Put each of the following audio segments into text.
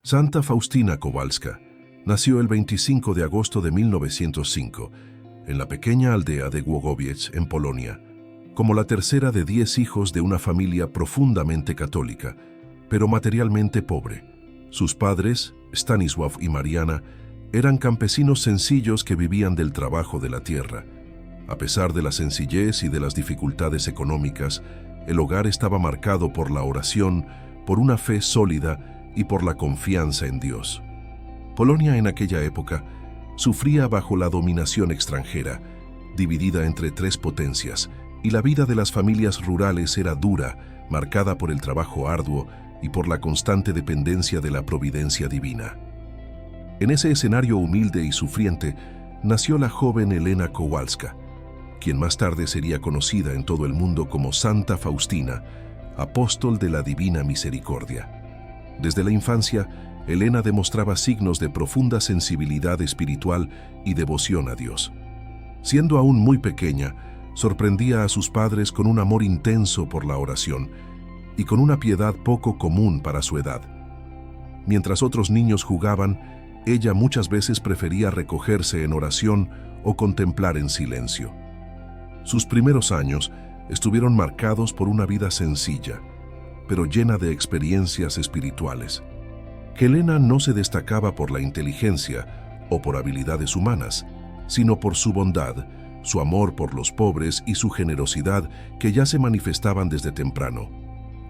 Santa Faustina Kowalska nació el 25 de agosto de 1905 en la pequeña aldea de Głogowiec, en Polonia, como la tercera de 10 hijos de una familia profundamente católica, pero materialmente pobre. Sus padres, Stanisław y Mariana, eran campesinos sencillos que vivían del trabajo de la tierra. A pesar de la sencillez y de las dificultades económicas, el hogar estaba marcado por la oración, por una fe sólida y por la confianza en Dios. Polonia en aquella época sufría bajo la dominación extranjera, dividida entre 3 potencias, y la vida de las familias rurales era dura, marcada por el trabajo arduo y por la constante dependencia de la providencia divina. En ese escenario humilde y sufriente nació la joven Elena Kowalska, quien más tarde sería conocida en todo el mundo como Santa Faustina, apóstol de la Divina Misericordia. Desde la infancia, Elena demostraba signos de profunda sensibilidad espiritual y devoción a Dios. Siendo aún muy pequeña, sorprendía a sus padres con un amor intenso por la oración y con una piedad poco común para su edad. Mientras otros niños jugaban, ella muchas veces prefería recogerse en oración o contemplar en silencio. Sus primeros años estuvieron marcados por una vida sencilla, pero llena de experiencias espirituales. Elena no se destacaba por la inteligencia o por habilidades humanas, sino por su bondad, su amor por los pobres y su generosidad que ya se manifestaban desde temprano.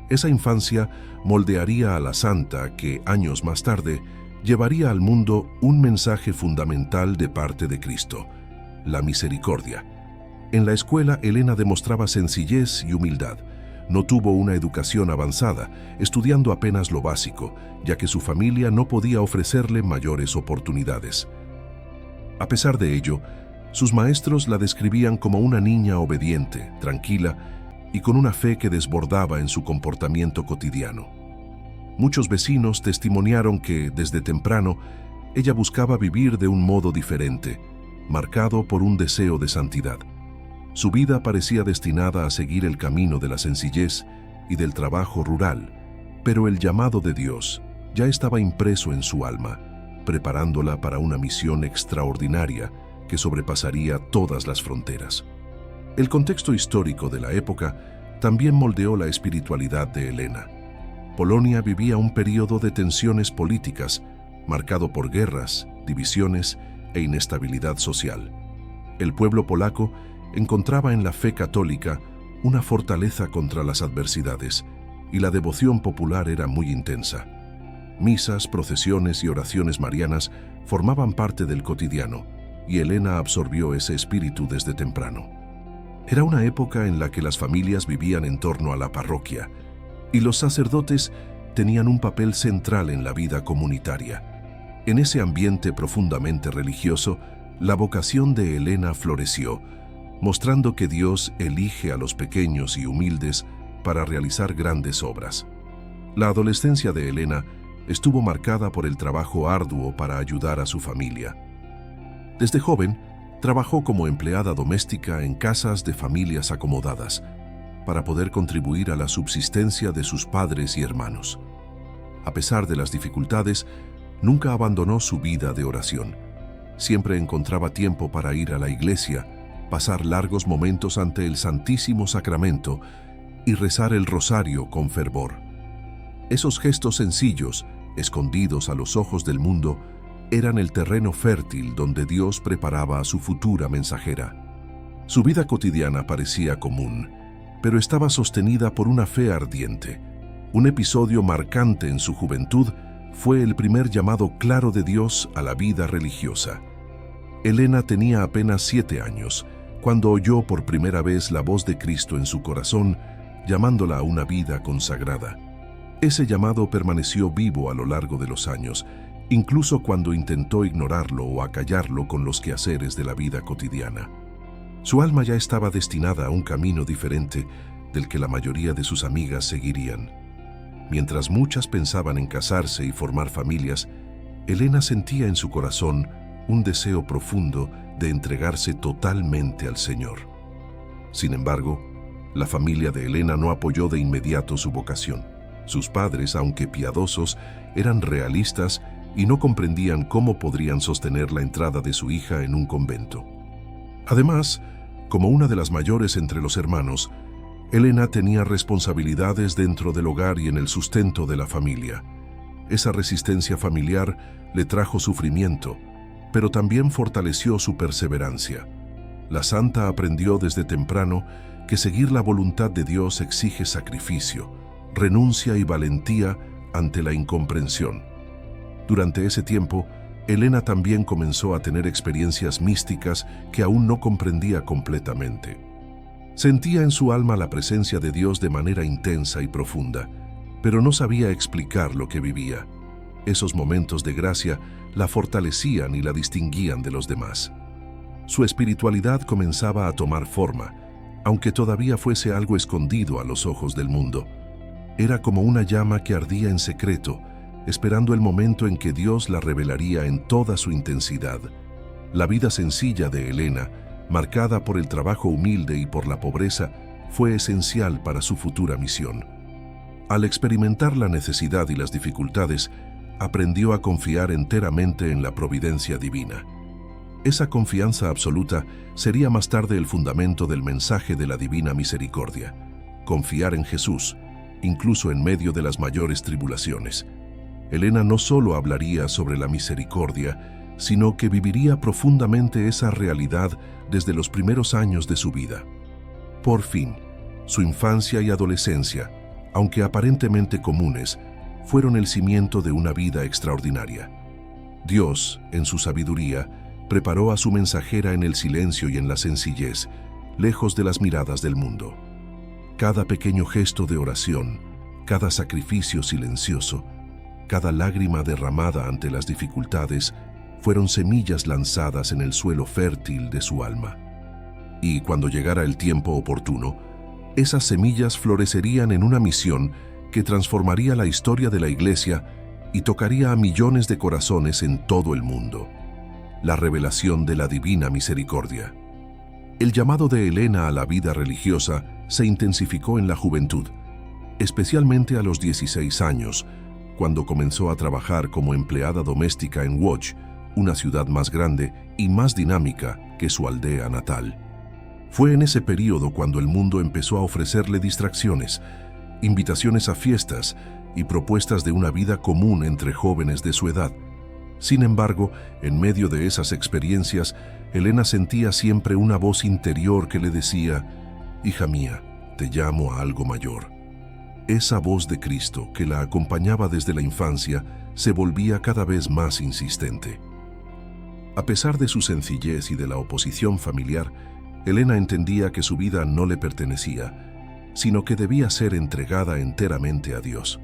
Esa infancia moldearía a la santa que, años más tarde, llevaría al mundo un mensaje fundamental de parte de Cristo: la misericordia. En la escuela, Elena demostraba sencillez y humildad. No tuvo una educación avanzada, estudiando apenas lo básico, ya que su familia no podía ofrecerle mayores oportunidades. A pesar de ello, sus maestros la describían como una niña obediente, tranquila y con una fe que desbordaba en su comportamiento cotidiano. Muchos vecinos testimoniaron que, desde temprano, ella buscaba vivir de un modo diferente, marcado por un deseo de santidad. Su vida parecía destinada a seguir el camino de la sencillez y del trabajo rural, pero el llamado de Dios ya estaba impreso en su alma, preparándola para una misión extraordinaria que sobrepasaría todas las fronteras. El contexto histórico de la época también moldeó la espiritualidad de Elena. Polonia vivía un periodo de tensiones políticas, marcado por guerras, divisiones e inestabilidad social. El pueblo polaco encontraba en la fe católica una fortaleza contra las adversidades, y la devoción popular era muy intensa. Misas, procesiones y oraciones marianas formaban parte del cotidiano, y Elena absorbió ese espíritu desde temprano. Era una época en la que las familias vivían en torno a la parroquia, y los sacerdotes tenían un papel central en la vida comunitaria. En ese ambiente profundamente religioso, la vocación de Elena floreció, mostrando que Dios elige a los pequeños y humildes para realizar grandes obras. La adolescencia de Elena estuvo marcada por el trabajo arduo para ayudar a su familia. Desde joven, trabajó como empleada doméstica en casas de familias acomodadas, para poder contribuir a la subsistencia de sus padres y hermanos. A pesar de las dificultades, nunca abandonó su vida de oración. Siempre encontraba tiempo para ir a la iglesia, pasar largos momentos ante el Santísimo Sacramento y rezar el rosario con fervor. Esos gestos sencillos, escondidos a los ojos del mundo, eran el terreno fértil donde Dios preparaba a su futura mensajera. Su vida cotidiana parecía común, pero estaba sostenida por una fe ardiente. Un episodio marcante en su juventud fue el primer llamado claro de Dios a la vida religiosa. Elena tenía apenas 7 años, cuando oyó por primera vez la voz de Cristo en su corazón, llamándola a una vida consagrada. Ese llamado permaneció vivo a lo largo de los años, incluso cuando intentó ignorarlo o acallarlo con los quehaceres de la vida cotidiana. Su alma ya estaba destinada a un camino diferente del que la mayoría de sus amigas seguirían. Mientras muchas pensaban en casarse y formar familias, Elena sentía en su corazón un deseo profundo de entregarse totalmente al Señor. Sin embargo, la familia de Elena no apoyó de inmediato su vocación. Sus padres, aunque piadosos, eran realistas y no comprendían cómo podrían sostener la entrada de su hija en un convento. Además, como una de las mayores entre los hermanos, Elena tenía responsabilidades dentro del hogar y en el sustento de la familia. Esa resistencia familiar le trajo sufrimiento, pero también fortaleció su perseverancia. La santa aprendió desde temprano que seguir la voluntad de Dios exige sacrificio, renuncia y valentía ante la incomprensión. Durante ese tiempo, Elena también comenzó a tener experiencias místicas que aún no comprendía completamente. Sentía en su alma la presencia de Dios de manera intensa y profunda, pero no sabía explicar lo que vivía. Esos momentos de gracia la fortalecían y la distinguían de los demás. Su espiritualidad comenzaba a tomar forma, aunque todavía fuese algo escondido a los ojos del mundo. Era como una llama que ardía en secreto, esperando el momento en que Dios la revelaría en toda su intensidad. La vida sencilla de Elena, marcada por el trabajo humilde y por la pobreza, fue esencial para su futura misión. Al experimentar la necesidad y las dificultades, aprendió a confiar enteramente en la providencia divina. Esa confianza absoluta sería más tarde el fundamento del mensaje de la divina misericordia. Confiar en Jesús, incluso en medio de las mayores tribulaciones. Elena no solo hablaría sobre la misericordia, sino que viviría profundamente esa realidad desde los primeros años de su vida. Por fin, su infancia y adolescencia, aunque aparentemente comunes, fueron el cimiento de una vida extraordinaria. Dios, en su sabiduría, preparó a su mensajera en el silencio y en la sencillez, lejos de las miradas del mundo. Cada pequeño gesto de oración, cada sacrificio silencioso, cada lágrima derramada ante las dificultades, fueron semillas lanzadas en el suelo fértil de su alma. Y cuando llegara el tiempo oportuno, esas semillas florecerían en una misión que transformaría la historia de la Iglesia y tocaría a millones de corazones en todo el mundo. La revelación de la divina misericordia. El llamado de Elena a la vida religiosa se intensificó en la juventud, especialmente a los 16 años, cuando comenzó a trabajar como empleada doméstica en Łódź, una ciudad más grande y más dinámica que su aldea natal. Fue en ese período cuando el mundo empezó a ofrecerle distracciones, invitaciones a fiestas y propuestas de una vida común entre jóvenes de su edad. Sin embargo, en medio de esas experiencias, Elena sentía siempre una voz interior que le decía: «Hija mía, te llamo a algo mayor». Esa voz de Cristo, que la acompañaba desde la infancia, se volvía cada vez más insistente. A pesar de su sencillez y de la oposición familiar, Elena entendía que su vida no le pertenecía, sino que debía ser entregada enteramente a Dios.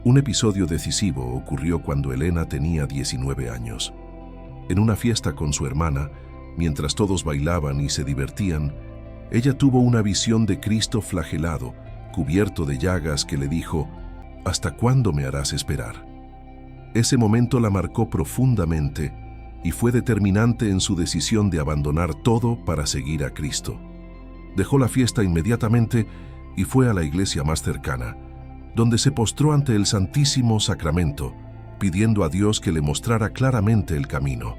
Un episodio decisivo ocurrió cuando Elena tenía 19 años. En una fiesta con su hermana, mientras todos bailaban y se divertían, ella tuvo una visión de Cristo flagelado, cubierto de llagas, que le dijo: «¿Hasta cuándo me harás esperar?». Ese momento la marcó profundamente y fue determinante en su decisión de abandonar todo para seguir a Cristo. Dejó la fiesta inmediatamente y fue a la iglesia más cercana, donde se postró ante el Santísimo Sacramento, pidiendo a Dios que le mostrara claramente el camino.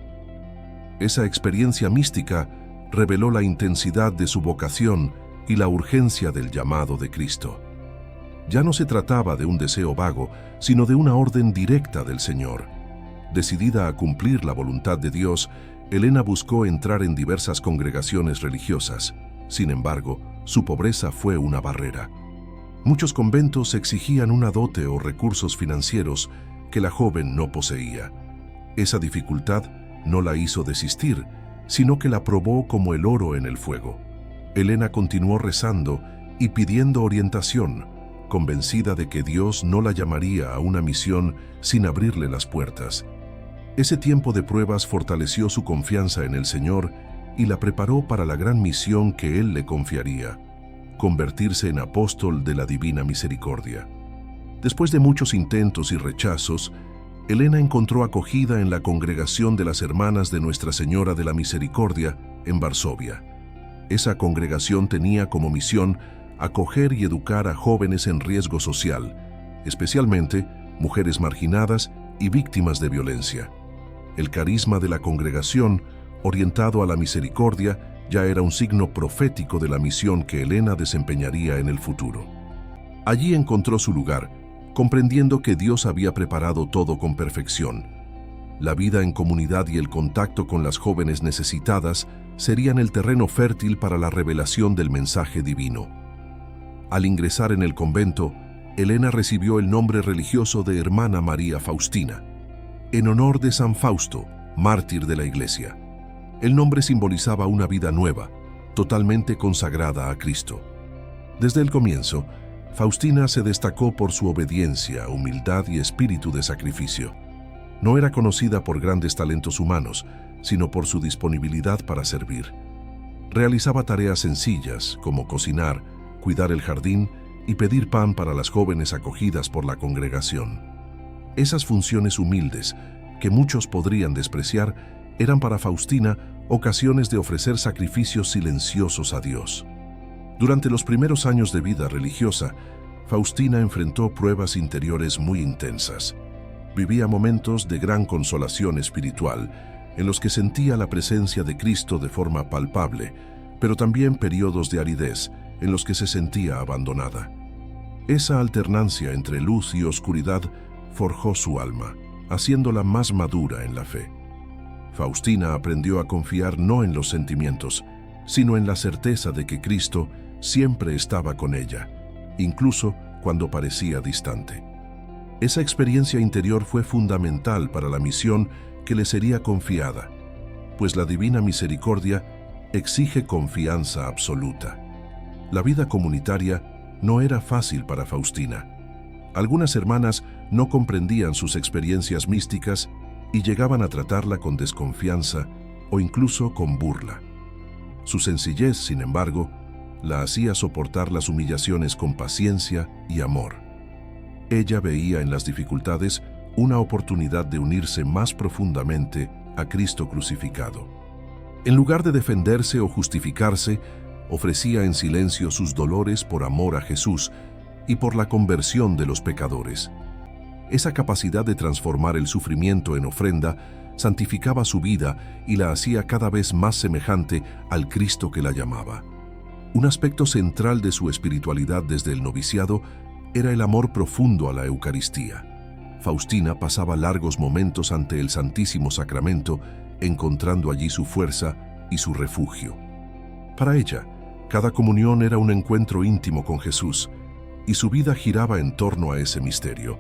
Esa experiencia mística reveló la intensidad de su vocación y la urgencia del llamado de Cristo. Ya no se trataba de un deseo vago, sino de una orden directa del Señor. Decidida a cumplir la voluntad de Dios, Elena buscó entrar en diversas congregaciones religiosas. Sin embargo, su pobreza fue una barrera. Muchos conventos exigían una dote o recursos financieros que la joven no poseía. Esa dificultad no la hizo desistir, sino que la probó como el oro en el fuego. Elena continuó rezando y pidiendo orientación, convencida de que Dios no la llamaría a una misión sin abrirle las puertas. Ese tiempo de pruebas fortaleció su confianza en el Señor y la preparó para la gran misión que Él le confiaría: convertirse en apóstol de la Divina Misericordia. Después de muchos intentos y rechazos, Elena encontró acogida en la congregación de las Hermanas de Nuestra Señora de la Misericordia en Varsovia. Esa congregación tenía como misión acoger y educar a jóvenes en riesgo social, especialmente mujeres marginadas y víctimas de violencia. El carisma de la congregación, orientado a la misericordia, ya era un signo profético de la misión que Elena desempeñaría en el futuro. Allí encontró su lugar, comprendiendo que Dios había preparado todo con perfección. La vida en comunidad y el contacto con las jóvenes necesitadas serían el terreno fértil para la revelación del mensaje divino. Al ingresar en el convento, Elena recibió el nombre religioso de Hermana María Faustina, en honor de San Fausto, mártir de la Iglesia. El nombre simbolizaba una vida nueva, totalmente consagrada a Cristo. Desde el comienzo, Faustina se destacó por su obediencia, humildad y espíritu de sacrificio. No era conocida por grandes talentos humanos, sino por su disponibilidad para servir. Realizaba tareas sencillas, como cocinar, cuidar el jardín y pedir pan para las jóvenes acogidas por la congregación. Esas funciones humildes, que muchos podrían despreciar, eran para Faustina ocasiones de ofrecer sacrificios silenciosos a Dios. Durante los primeros años de vida religiosa, Faustina enfrentó pruebas interiores muy intensas. Vivía momentos de gran consolación espiritual, en los que sentía la presencia de Cristo de forma palpable, pero también periodos de aridez, en los que se sentía abandonada. Esa alternancia entre luz y oscuridad forjó su alma, haciéndola más madura en la fe. Faustina aprendió a confiar no en los sentimientos, sino en la certeza de que Cristo siempre estaba con ella, incluso cuando parecía distante. Esa experiencia interior fue fundamental para la misión que le sería confiada, pues la divina misericordia exige confianza absoluta. La vida comunitaria no era fácil para Faustina. Algunas hermanas no comprendían sus experiencias místicas y llegaban a tratarla con desconfianza o incluso con burla. Su sencillez, sin embargo, la hacía soportar las humillaciones con paciencia y amor. Ella veía en las dificultades una oportunidad de unirse más profundamente a Cristo crucificado. En lugar de defenderse o justificarse, ofrecía en silencio sus dolores por amor a Jesús y por la conversión de los pecadores. Esa capacidad de transformar el sufrimiento en ofrenda santificaba su vida y la hacía cada vez más semejante al Cristo que la llamaba. Un aspecto central de su espiritualidad desde el noviciado era el amor profundo a la Eucaristía. Faustina pasaba largos momentos ante el Santísimo Sacramento, encontrando allí su fuerza y su refugio. Para ella, cada comunión era un encuentro íntimo con Jesús, y su vida giraba en torno a ese misterio.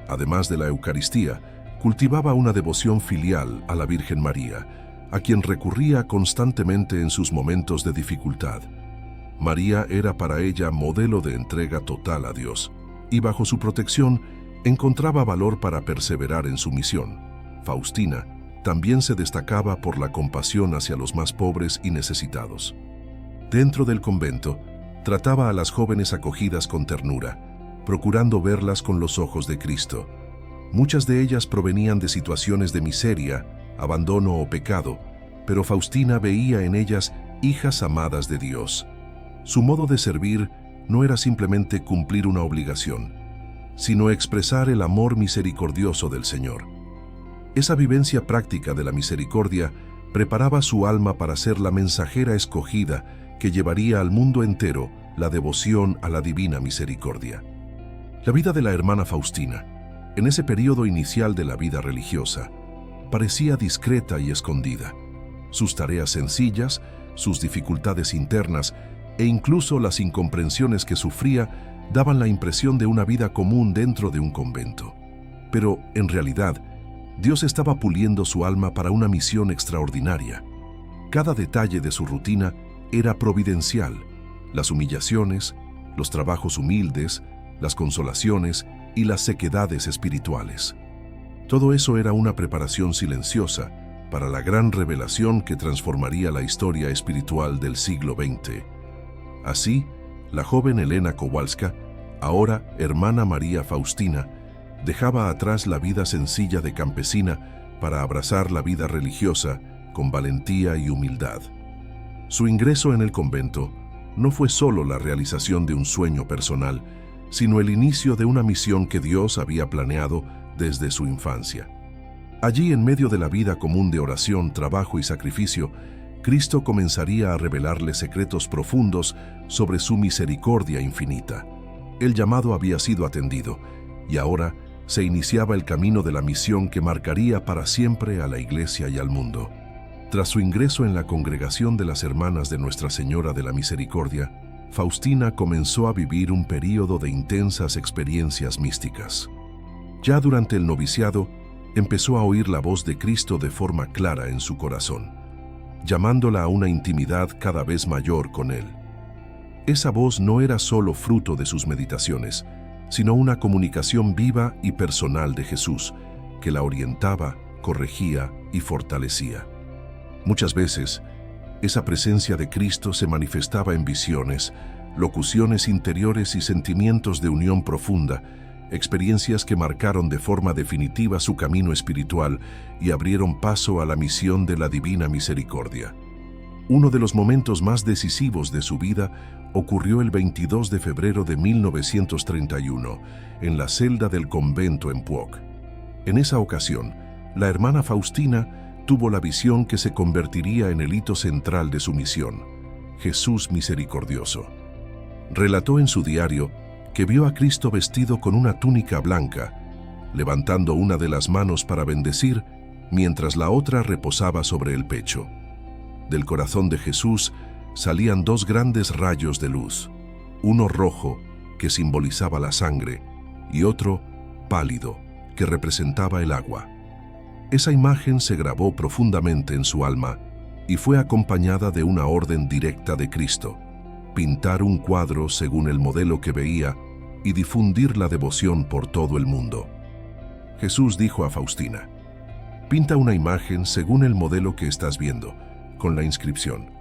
Además de la Eucaristía, cultivaba una devoción filial a la Virgen María, a quien recurría constantemente en sus momentos de dificultad. María era para ella modelo de entrega total a Dios, y bajo su protección encontraba valor para perseverar en su misión. Faustina también se destacaba por la compasión hacia los más pobres y necesitados. Dentro del convento, trataba a las jóvenes acogidas con ternura, procurando verlas con los ojos de Cristo. Muchas de ellas provenían de situaciones de miseria, abandono o pecado, pero Faustina veía en ellas hijas amadas de Dios. Su modo de servir no era simplemente cumplir una obligación, sino expresar el amor misericordioso del Señor. Esa vivencia práctica de la misericordia preparaba su alma para ser la mensajera escogida que llevaría al mundo entero la devoción a la divina misericordia. La vida de la hermana Faustina, en ese periodo inicial de la vida religiosa, parecía discreta y escondida. Sus tareas sencillas, sus dificultades internas e incluso las incomprensiones que sufría daban la impresión de una vida común dentro de un convento. Pero, en realidad, Dios estaba puliendo su alma para una misión extraordinaria. Cada detalle de su rutina era providencial: las humillaciones, los trabajos humildes, las consolaciones y las sequedades espirituales. Todo eso era una preparación silenciosa para la gran revelación que transformaría la historia espiritual del siglo XX. Así, la joven Elena Kowalska, ahora hermana María Faustina, dejaba atrás la vida sencilla de campesina para abrazar la vida religiosa con valentía y humildad. Su ingreso en el convento no fue solo la realización de un sueño personal, sino el inicio de una misión que Dios había planeado desde su infancia. Allí, en medio de la vida común de oración, trabajo y sacrificio, Cristo comenzaría a revelarle secretos profundos sobre su misericordia infinita. El llamado había sido atendido, y ahora se iniciaba el camino de la misión que marcaría para siempre a la Iglesia y al mundo. Tras su ingreso en la congregación de las Hermanas de Nuestra Señora de la Misericordia, Faustina comenzó a vivir un período de intensas experiencias místicas. Ya durante el noviciado, empezó a oír la voz de Cristo de forma clara en su corazón, llamándola a una intimidad cada vez mayor con Él. Esa voz no era solo fruto de sus meditaciones, sino una comunicación viva y personal de Jesús, que la orientaba, corregía y fortalecía. Muchas veces, esa presencia de Cristo se manifestaba en visiones, locuciones interiores y sentimientos de unión profunda, experiencias que marcaron de forma definitiva su camino espiritual y abrieron paso a la misión de la Divina Misericordia. Uno de los momentos más decisivos de su vida ocurrió el 22 de febrero de 1931, en la celda del convento en Puoc. En esa ocasión, la hermana Faustina tuvo la visión que se convertiría en el hito central de su misión: Jesús misericordioso. Relató en su diario que vio a Cristo vestido con una túnica blanca, levantando una de las manos para bendecir, mientras la otra reposaba sobre el pecho. Del corazón de Jesús salían dos grandes rayos de luz, uno rojo, que simbolizaba la sangre, y otro pálido, que representaba el agua. Esa imagen se grabó profundamente en su alma y fue acompañada de una orden directa de Cristo: pintar un cuadro según el modelo que veía y difundir la devoción por todo el mundo. Jesús dijo a Faustina: pinta una imagen según el modelo que estás viendo, con la inscripción: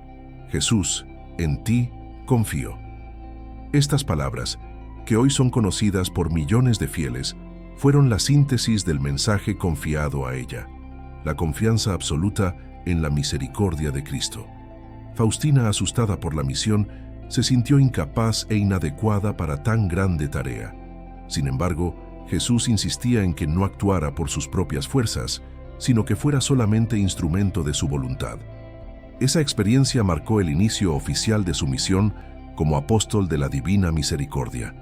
Jesús, en ti confío. Estas palabras, que hoy son conocidas por millones de fieles, fueron la síntesis del mensaje confiado a ella: la confianza absoluta en la misericordia de Cristo. Faustina, asustada por la misión, se sintió incapaz e inadecuada para tan grande tarea. Sin embargo, Jesús insistía en que no actuara por sus propias fuerzas, sino que fuera solamente instrumento de su voluntad. Esa experiencia marcó el inicio oficial de su misión como apóstol de la Divina Misericordia.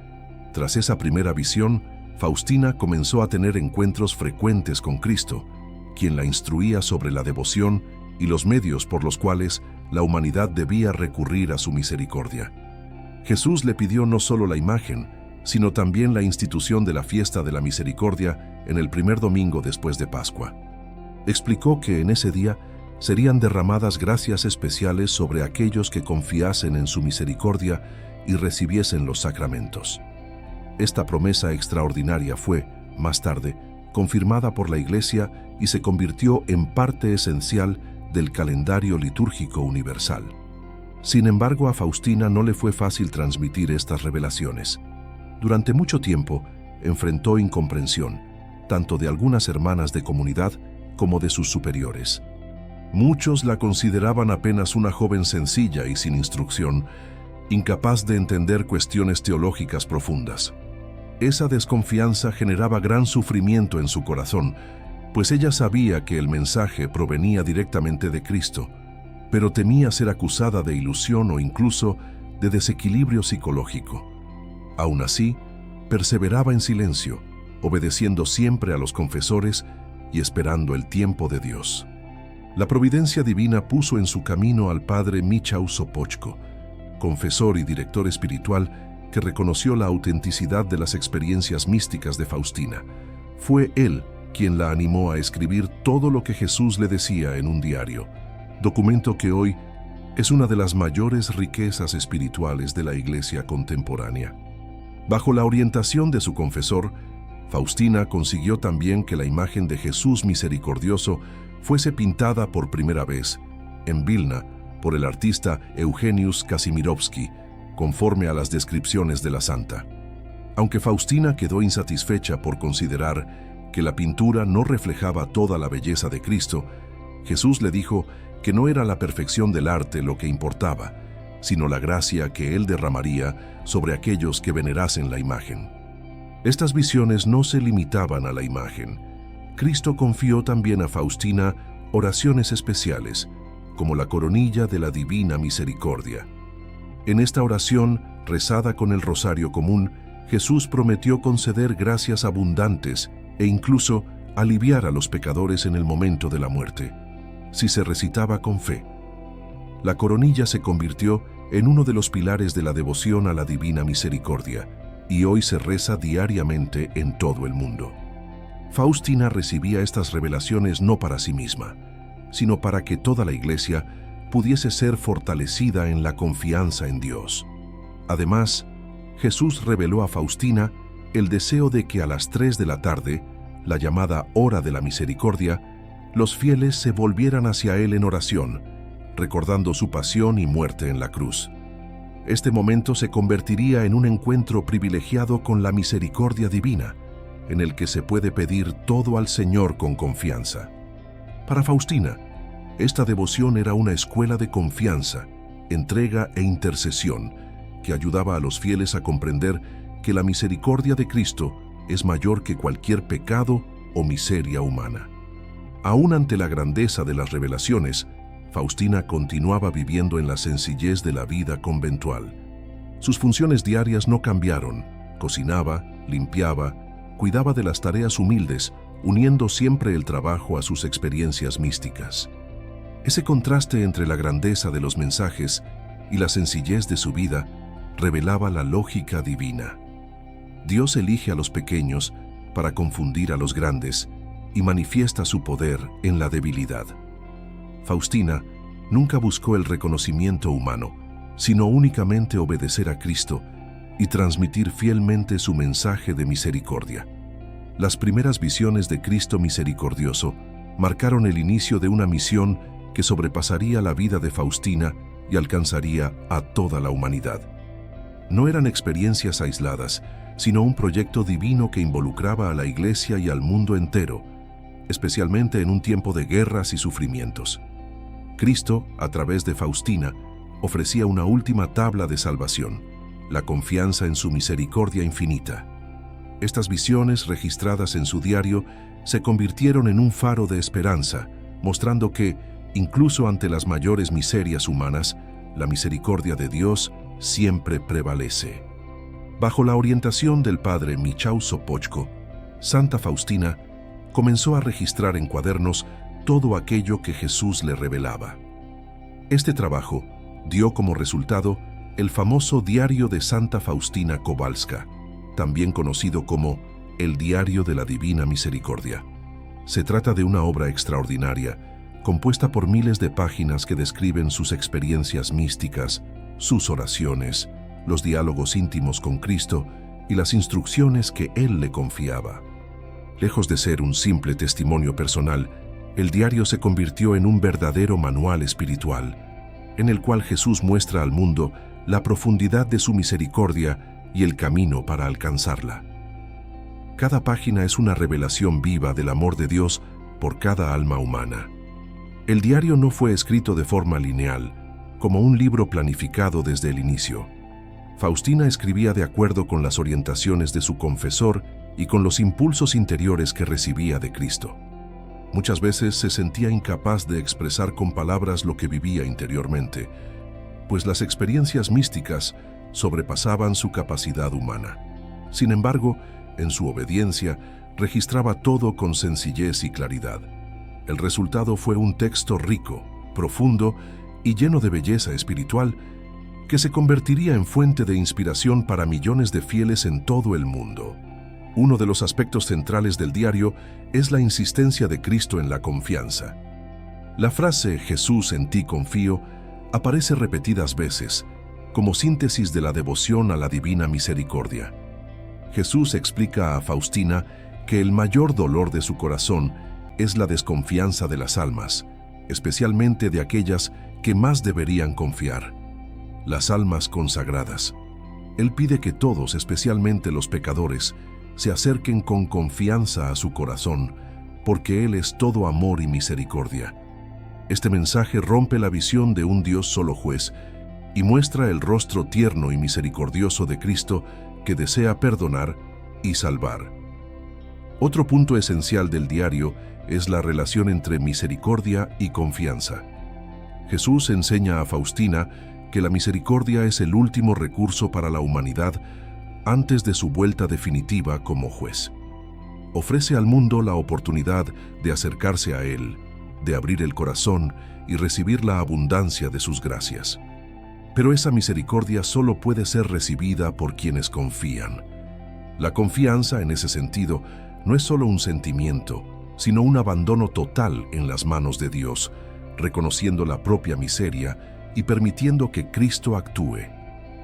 Tras esa primera visión, Faustina comenzó a tener encuentros frecuentes con Cristo, quien la instruía sobre la devoción y los medios por los cuales la humanidad debía recurrir a su misericordia. Jesús le pidió no solo la imagen, sino también la institución de la fiesta de la misericordia en el primer domingo después de Pascua. Explicó que en ese día serían derramadas gracias especiales sobre aquellos que confiasen en su misericordia y recibiesen los sacramentos. Esta promesa extraordinaria fue, más tarde, confirmada por la Iglesia y se convirtió en parte esencial del calendario litúrgico universal. Sin embargo, a Faustina no le fue fácil transmitir estas revelaciones. Durante mucho tiempo, enfrentó incomprensión, tanto de algunas hermanas de comunidad como de sus superiores. Muchos la consideraban apenas una joven sencilla y sin instrucción, incapaz de entender cuestiones teológicas profundas. Esa desconfianza generaba gran sufrimiento en su corazón, pues ella sabía que el mensaje provenía directamente de Cristo, pero temía ser acusada de ilusión o incluso de desequilibrio psicológico. Aún así, perseveraba en silencio, obedeciendo siempre a los confesores y esperando el tiempo de Dios. La providencia divina puso en su camino al padre Michał Sopoćko, confesor y director espiritual, que reconoció la autenticidad de las experiencias místicas de Faustina. Fue él quien la animó a escribir todo lo que Jesús le decía en un diario, documento que hoy es una de las mayores riquezas espirituales de la Iglesia contemporánea. Bajo la orientación de su confesor, Faustina consiguió también que la imagen de Jesús misericordioso fuese pintada por primera vez, en Vilna, por el artista Eugeniusz Kazimierowski, conforme a las descripciones de la santa. Aunque Faustina quedó insatisfecha por considerar que la pintura no reflejaba toda la belleza de Cristo, Jesús le dijo que no era la perfección del arte lo que importaba, sino la gracia que Él derramaría sobre aquellos que venerasen la imagen. Estas visiones no se limitaban a la imagen. Cristo confió también a Faustina oraciones especiales, como la coronilla de la Divina Misericordia. En esta oración, rezada con el rosario común, Jesús prometió conceder gracias abundantes e incluso aliviar a los pecadores en el momento de la muerte, si se recitaba con fe. La coronilla se convirtió en uno de los pilares de la devoción a la Divina Misericordia y hoy se reza diariamente en todo el mundo. Faustina recibía estas revelaciones no para sí misma, sino para que toda la Iglesia pudiese ser fortalecida en la confianza en Dios. Además, Jesús reveló a Faustina el deseo de que a las 3 de la tarde, la llamada Hora de la Misericordia, los fieles se volvieran hacia Él en oración, recordando su pasión y muerte en la cruz. Este momento se convertiría en un encuentro privilegiado con la misericordia divina, en el que se puede pedir todo al Señor con confianza. Para Faustina, esta devoción era una escuela de confianza, entrega e intercesión que ayudaba a los fieles a comprender que la misericordia de Cristo es mayor que cualquier pecado o miseria humana. Aún ante la grandeza de las revelaciones, Faustina continuaba viviendo en la sencillez de la vida conventual. Sus funciones diarias no cambiaron: cocinaba, limpiaba, cuidaba de las tareas humildes, uniendo siempre el trabajo a sus experiencias místicas. Ese contraste entre la grandeza de los mensajes y la sencillez de su vida revelaba la lógica divina. Dios elige a los pequeños para confundir a los grandes y manifiesta su poder en la debilidad. Faustina nunca buscó el reconocimiento humano, sino únicamente obedecer a Cristo y transmitir fielmente su mensaje de misericordia. Las primeras visiones de Cristo misericordioso marcaron el inicio de una misión que sobrepasaría la vida de Faustina y alcanzaría a toda la humanidad. No eran experiencias aisladas, sino un proyecto divino que involucraba a la Iglesia y al mundo entero, especialmente en un tiempo de guerras y sufrimientos. Cristo, a través de Faustina, ofrecía una última tabla de salvación: la confianza en su misericordia infinita. Estas visiones, registradas en su diario, se convirtieron en un faro de esperanza, mostrando que, incluso ante las mayores miserias humanas, la misericordia de Dios siempre prevalece. Bajo la orientación del padre Michał Sopoćko, Santa Faustina comenzó a registrar en cuadernos todo aquello que Jesús le revelaba. Este trabajo dio como resultado el famoso Diario de Santa Faustina Kowalska, también conocido como el Diario de la Divina Misericordia. Se trata de una obra extraordinaria, compuesta por miles de páginas que describen sus experiencias místicas, sus oraciones, los diálogos íntimos con Cristo y las instrucciones que Él le confiaba. Lejos de ser un simple testimonio personal, el diario se convirtió en un verdadero manual espiritual, en el cual Jesús muestra al mundo la profundidad de su misericordia y el camino para alcanzarla. Cada página es una revelación viva del amor de Dios por cada alma humana. El diario no fue escrito de forma lineal, como un libro planificado desde el inicio. Faustina escribía de acuerdo con las orientaciones de su confesor y con los impulsos interiores que recibía de Cristo. Muchas veces se sentía incapaz de expresar con palabras lo que vivía interiormente, pues las experiencias místicas sobrepasaban su capacidad humana. Sin embargo, en su obediencia, registraba todo con sencillez y claridad. El resultado fue un texto rico, profundo y lleno de belleza espiritual que se convertiría en fuente de inspiración para millones de fieles en todo el mundo. Uno de los aspectos centrales del diario es la insistencia de Cristo en la confianza. La frase «Jesús, en ti confío» aparece repetidas veces, como síntesis de la devoción a la divina misericordia. Jesús explica a Faustina que el mayor dolor de su corazón es la desconfianza de las almas, especialmente de aquellas que más deberían confiar, las almas consagradas. Él pide que todos, especialmente los pecadores, se acerquen con confianza a su corazón, porque Él es todo amor y misericordia. Este mensaje rompe la visión de un Dios solo juez y muestra el rostro tierno y misericordioso de Cristo que desea perdonar y salvar. Otro punto esencial del diario es la relación entre misericordia y confianza. Jesús enseña a Faustina que la misericordia es el último recurso para la humanidad antes de su vuelta definitiva como juez. Ofrece al mundo la oportunidad de acercarse a Él, de abrir el corazón y recibir la abundancia de sus gracias. Pero esa misericordia solo puede ser recibida por quienes confían. La confianza, en ese sentido, no es solo un sentimiento, sino un abandono total en las manos de Dios, reconociendo la propia miseria y permitiendo que Cristo actúe.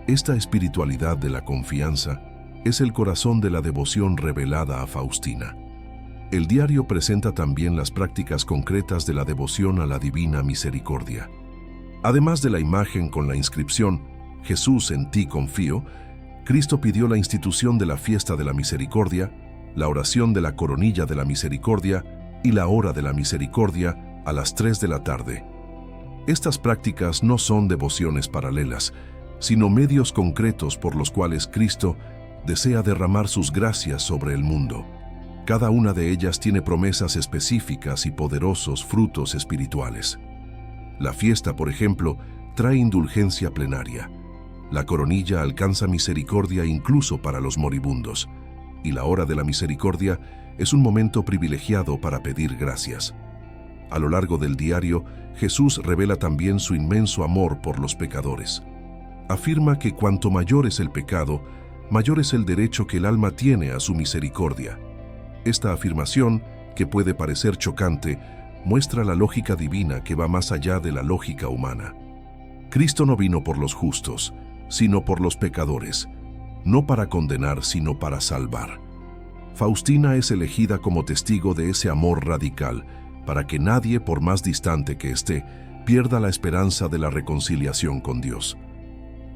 Esta espiritualidad de la confianza es el corazón de la devoción revelada a Faustina. El diario presenta también las prácticas concretas de la devoción a la divina misericordia. Además de la imagen con la inscripción «Jesús, en ti confío», Cristo pidió la institución de la fiesta de la misericordia, la oración de la coronilla de la misericordia y la hora de la misericordia a las 3 de la tarde. Estas prácticas no son devociones paralelas, sino medios concretos por los cuales Cristo desea derramar sus gracias sobre el mundo. Cada una de ellas tiene promesas específicas y poderosos frutos espirituales. La fiesta, por ejemplo, trae indulgencia plenaria. La coronilla alcanza misericordia incluso para los moribundos, y la hora de la misericordia es un momento privilegiado para pedir gracias. A lo largo del diario, Jesús revela también su inmenso amor por los pecadores. Afirma que cuanto mayor es el pecado, mayor es el derecho que el alma tiene a su misericordia. Esta afirmación, que puede parecer chocante, muestra la lógica divina que va más allá de la lógica humana. Cristo no vino por los justos, sino por los pecadores, no para condenar, sino para salvar. Faustina es elegida como testigo de ese amor radical, para que nadie, por más distante que esté, pierda la esperanza de la reconciliación con Dios.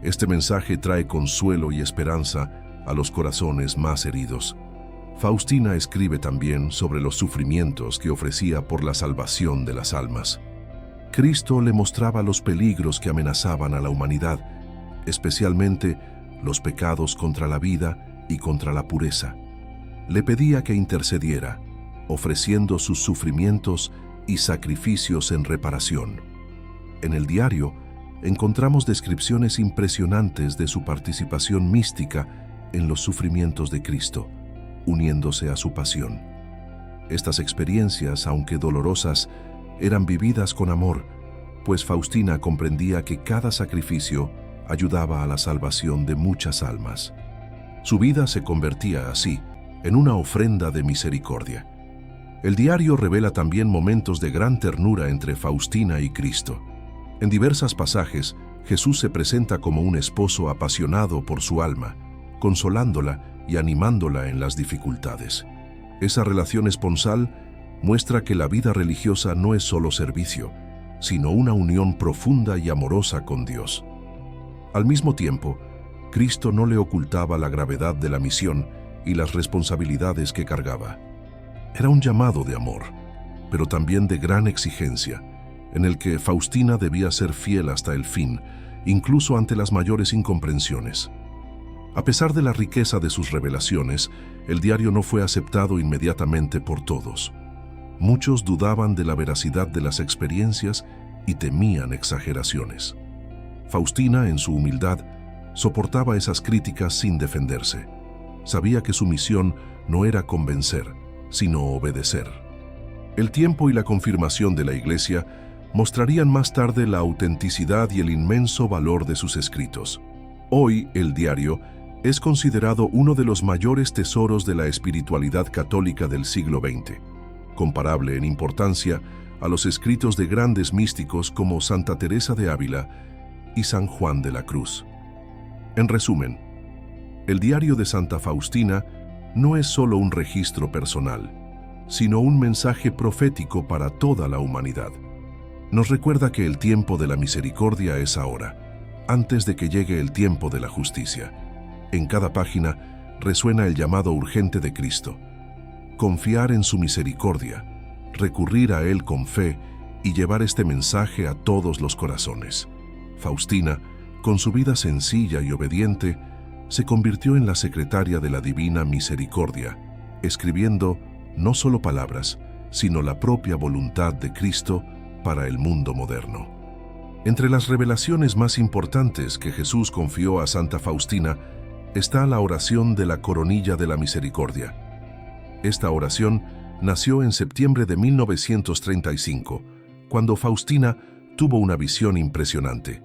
Este mensaje trae consuelo y esperanza a los corazones más heridos. Faustina escribe también sobre los sufrimientos que ofrecía por la salvación de las almas. Cristo le mostraba los peligros que amenazaban a la humanidad, especialmente los pecados contra la vida y contra la pureza. Le pedía que intercediera, ofreciendo sus sufrimientos y sacrificios en reparación. En el diario encontramos descripciones impresionantes de su participación mística en los sufrimientos de Cristo, uniéndose a su pasión. Estas experiencias, aunque dolorosas, eran vividas con amor, pues Faustina comprendía que cada sacrificio ayudaba a la salvación de muchas almas. Su vida se convertía así en una ofrenda de misericordia. El diario revela también momentos de gran ternura entre Faustina y Cristo. En diversos pasajes, Jesús se presenta como un esposo apasionado por su alma, consolándola y animándola en las dificultades. Esa relación esponsal muestra que la vida religiosa no es solo servicio, sino una unión profunda y amorosa con Dios. Al mismo tiempo, Cristo no le ocultaba la gravedad de la misión y las responsabilidades que cargaba. Era un llamado de amor, pero también de gran exigencia, en el que Faustina debía ser fiel hasta el fin, incluso ante las mayores incomprensiones. A pesar de la riqueza de sus revelaciones, el diario no fue aceptado inmediatamente por todos. Muchos dudaban de la veracidad de las experiencias y temían exageraciones. Faustina, en su humildad, soportaba esas críticas sin defenderse. Sabía que su misión no era convencer, sino obedecer. El tiempo y la confirmación de la Iglesia mostrarían más tarde la autenticidad y el inmenso valor de sus escritos. Hoy, el diario es considerado uno de los mayores tesoros de la espiritualidad católica del siglo XX, comparable en importancia a los escritos de grandes místicos como Santa Teresa de Ávila y San Juan de la Cruz. En resumen, el diario de Santa Faustina no es solo un registro personal, sino un mensaje profético para toda la humanidad. Nos recuerda que el tiempo de la misericordia es ahora, antes de que llegue el tiempo de la justicia. En cada página resuena el llamado urgente de Cristo: confiar en su misericordia, recurrir a Él con fe y llevar este mensaje a todos los corazones. Faustina, Con su vida sencilla y obediente, se convirtió en la secretaria de la Divina Misericordia, escribiendo no solo palabras, sino la propia voluntad de Cristo para el mundo moderno. Entre las revelaciones más importantes que Jesús confió a Santa Faustina está la oración de la Coronilla de la Misericordia. Esta oración nació en septiembre de 1935, cuando Faustina tuvo una visión impresionante.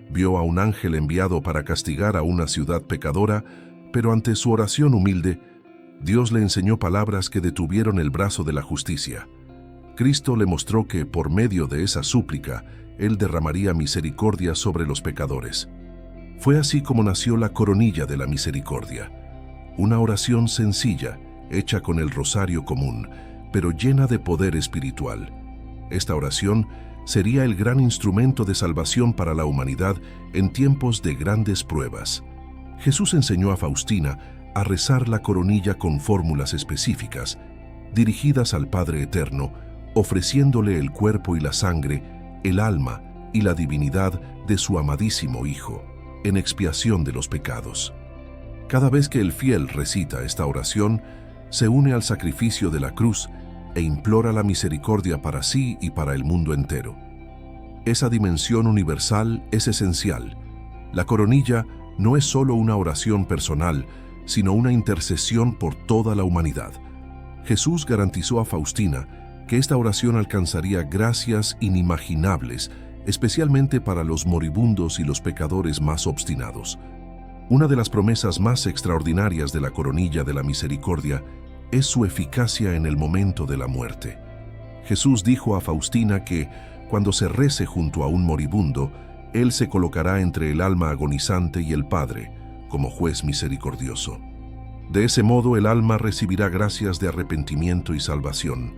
Vio a un ángel enviado para castigar a una ciudad pecadora, pero ante su oración humilde, Dios le enseñó palabras que detuvieron el brazo de la justicia. Cristo le mostró que, por medio de esa súplica, Él derramaría misericordia sobre los pecadores. Fue así como nació la Coronilla de la Misericordia, una oración sencilla, hecha con el rosario común, pero llena de poder espiritual. Esta oración sería el gran instrumento de salvación para la humanidad en tiempos de grandes pruebas. Jesús enseñó a Faustina a rezar la coronilla con fórmulas específicas, dirigidas al Padre Eterno, ofreciéndole el cuerpo y la sangre, el alma y la divinidad de su amadísimo Hijo, en expiación de los pecados. Cada vez que el fiel recita esta oración, se une al sacrificio de la cruz e implora la misericordia para sí y para el mundo entero. Esa dimensión universal es esencial. La coronilla no es solo una oración personal, sino una intercesión por toda la humanidad. Jesús garantizó a Faustina que esta oración alcanzaría gracias inimaginables, especialmente para los moribundos y los pecadores más obstinados. Una de las promesas más extraordinarias de la Coronilla de la Misericordia es su eficacia en el momento de la muerte. Jesús dijo a Faustina que, cuando se rece junto a un moribundo, Él se colocará entre el alma agonizante y el Padre, como juez misericordioso. De ese modo el alma recibirá gracias de arrepentimiento y salvación.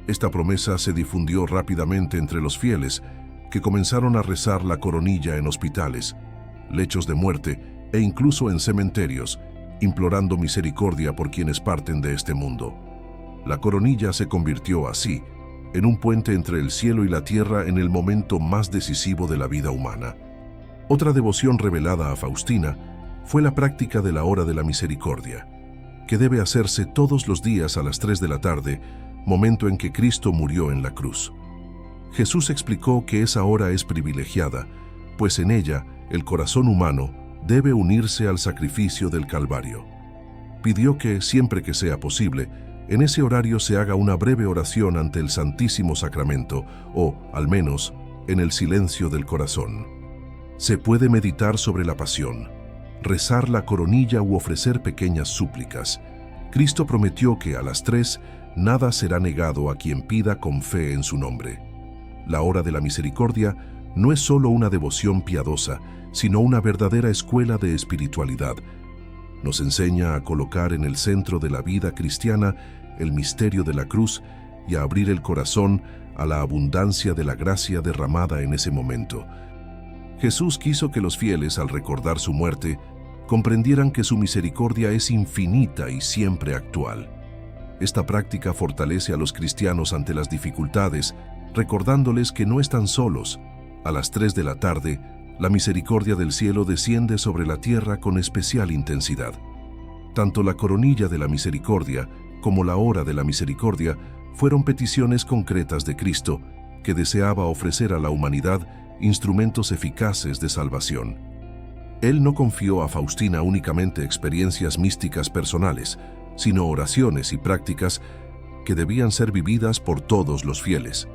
Esta promesa se difundió rápidamente entre los fieles, que comenzaron a rezar la coronilla en hospitales, lechos de muerte e incluso en cementerios, implorando misericordia por quienes parten de este mundo. La coronilla se convirtió así en un puente entre el cielo y la tierra en el momento más decisivo de la vida humana. Otra devoción revelada a Faustina fue la práctica de la hora de la misericordia, que debe hacerse todos los días a las 3 de la tarde, momento en que Cristo murió en la cruz. Jesús explicó que esa hora es privilegiada, pues en ella el corazón humano debe unirse al sacrificio del Calvario. Pidió que, siempre que sea posible, en ese horario se haga una breve oración ante el Santísimo Sacramento, o, al menos, en el silencio del corazón. Se puede meditar sobre la pasión, rezar la coronilla u ofrecer pequeñas súplicas. Cristo prometió que a las 3 nada será negado a quien pida con fe en su nombre. La hora de la misericordia no es solo una devoción piadosa, sino una verdadera escuela de espiritualidad. Nos enseña a colocar en el centro de la vida cristiana el misterio de la cruz y a abrir el corazón a la abundancia de la gracia derramada en ese momento. Jesús quiso que los fieles, al recordar su muerte, comprendieran que su misericordia es infinita y siempre actual. Esta práctica fortalece a los cristianos ante las dificultades, recordándoles que no están solos. A las 3 de la tarde, la misericordia del cielo desciende sobre la tierra con especial intensidad. Tanto la coronilla de la misericordia como la hora de la misericordia fueron peticiones concretas de Cristo, que deseaba ofrecer a la humanidad instrumentos eficaces de salvación. Él no confió a Faustina únicamente experiencias místicas personales, sino oraciones y prácticas que debían ser vividas por todos los fieles.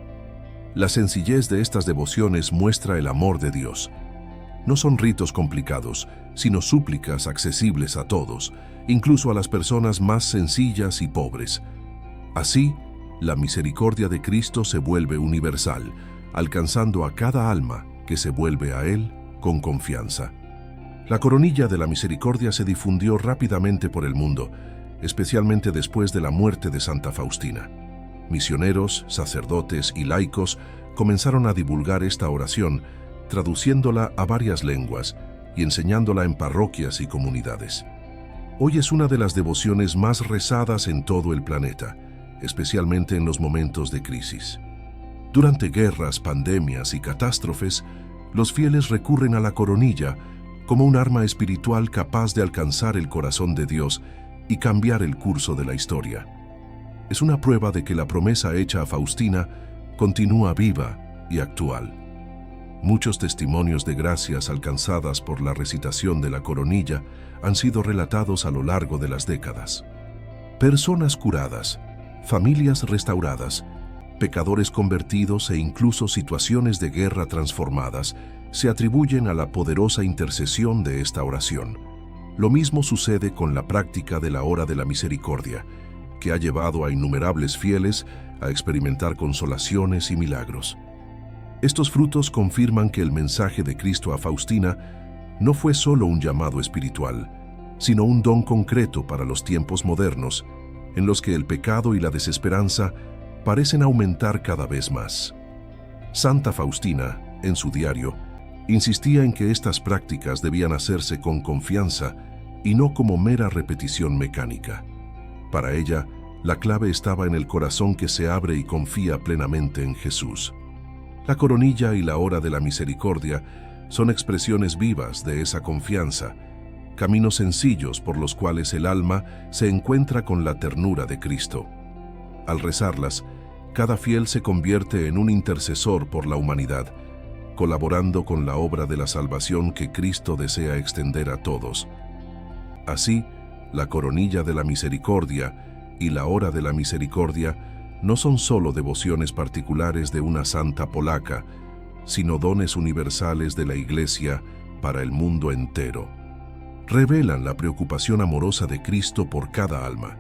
La sencillez de estas devociones muestra el amor de Dios. No son ritos complicados, sino súplicas accesibles a todos, incluso a las personas más sencillas y pobres. Así, la misericordia de Cristo se vuelve universal, alcanzando a cada alma que se vuelve a Él con confianza. La coronilla de la misericordia se difundió rápidamente por el mundo, especialmente después de la muerte de Santa Faustina. Misioneros, sacerdotes y laicos comenzaron a divulgar esta oración, traduciéndola a varias lenguas y enseñándola en parroquias y comunidades. Hoy es una de las devociones más rezadas en todo el planeta, especialmente en los momentos de crisis. Durante guerras, pandemias y catástrofes, los fieles recurren a la coronilla como un arma espiritual capaz de alcanzar el corazón de Dios y cambiar el curso de la historia. Es una prueba de que la promesa hecha a Faustina continúa viva y actual. Muchos testimonios de gracias alcanzadas por la recitación de la coronilla han sido relatados a lo largo de las décadas. Personas curadas, familias restauradas, pecadores convertidos e incluso situaciones de guerra transformadas se atribuyen a la poderosa intercesión de esta oración. Lo mismo sucede con la práctica de la hora de la misericordia, que ha llevado a innumerables fieles a experimentar consolaciones y milagros. Estos frutos confirman que el mensaje de Cristo a Faustina no fue solo un llamado espiritual, sino un don concreto para los tiempos modernos, en los que el pecado y la desesperanza parecen aumentar cada vez más. Santa Faustina, en su diario, insistía en que estas prácticas debían hacerse con confianza y no como mera repetición mecánica. Para ella, la clave estaba en el corazón que se abre y confía plenamente en Jesús. La coronilla y la hora de la misericordia son expresiones vivas de esa confianza, caminos sencillos por los cuales el alma se encuentra con la ternura de Cristo. Al rezarlas, cada fiel se convierte en un intercesor por la humanidad, colaborando con la obra de la salvación que Cristo desea extender a todos. Así, la coronilla de la misericordia y la hora de la misericordia no son solo devociones particulares de una santa polaca, sino dones universales de la Iglesia para el mundo entero. Revelan la preocupación amorosa de Cristo por cada alma,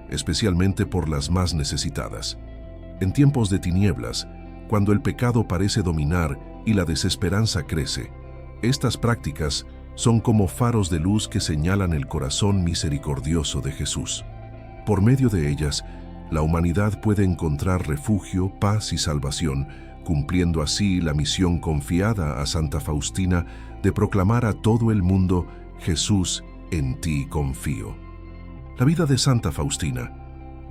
especialmente por las más necesitadas. En tiempos de tinieblas, cuando el pecado parece dominar y la desesperanza crece, estas prácticas son como faros de luz que señalan el corazón misericordioso de Jesús. Por medio de ellas, la humanidad puede encontrar refugio, paz y salvación, cumpliendo así la misión confiada a Santa Faustina de proclamar a todo el mundo: Jesús, en ti confío. La vida de Santa Faustina,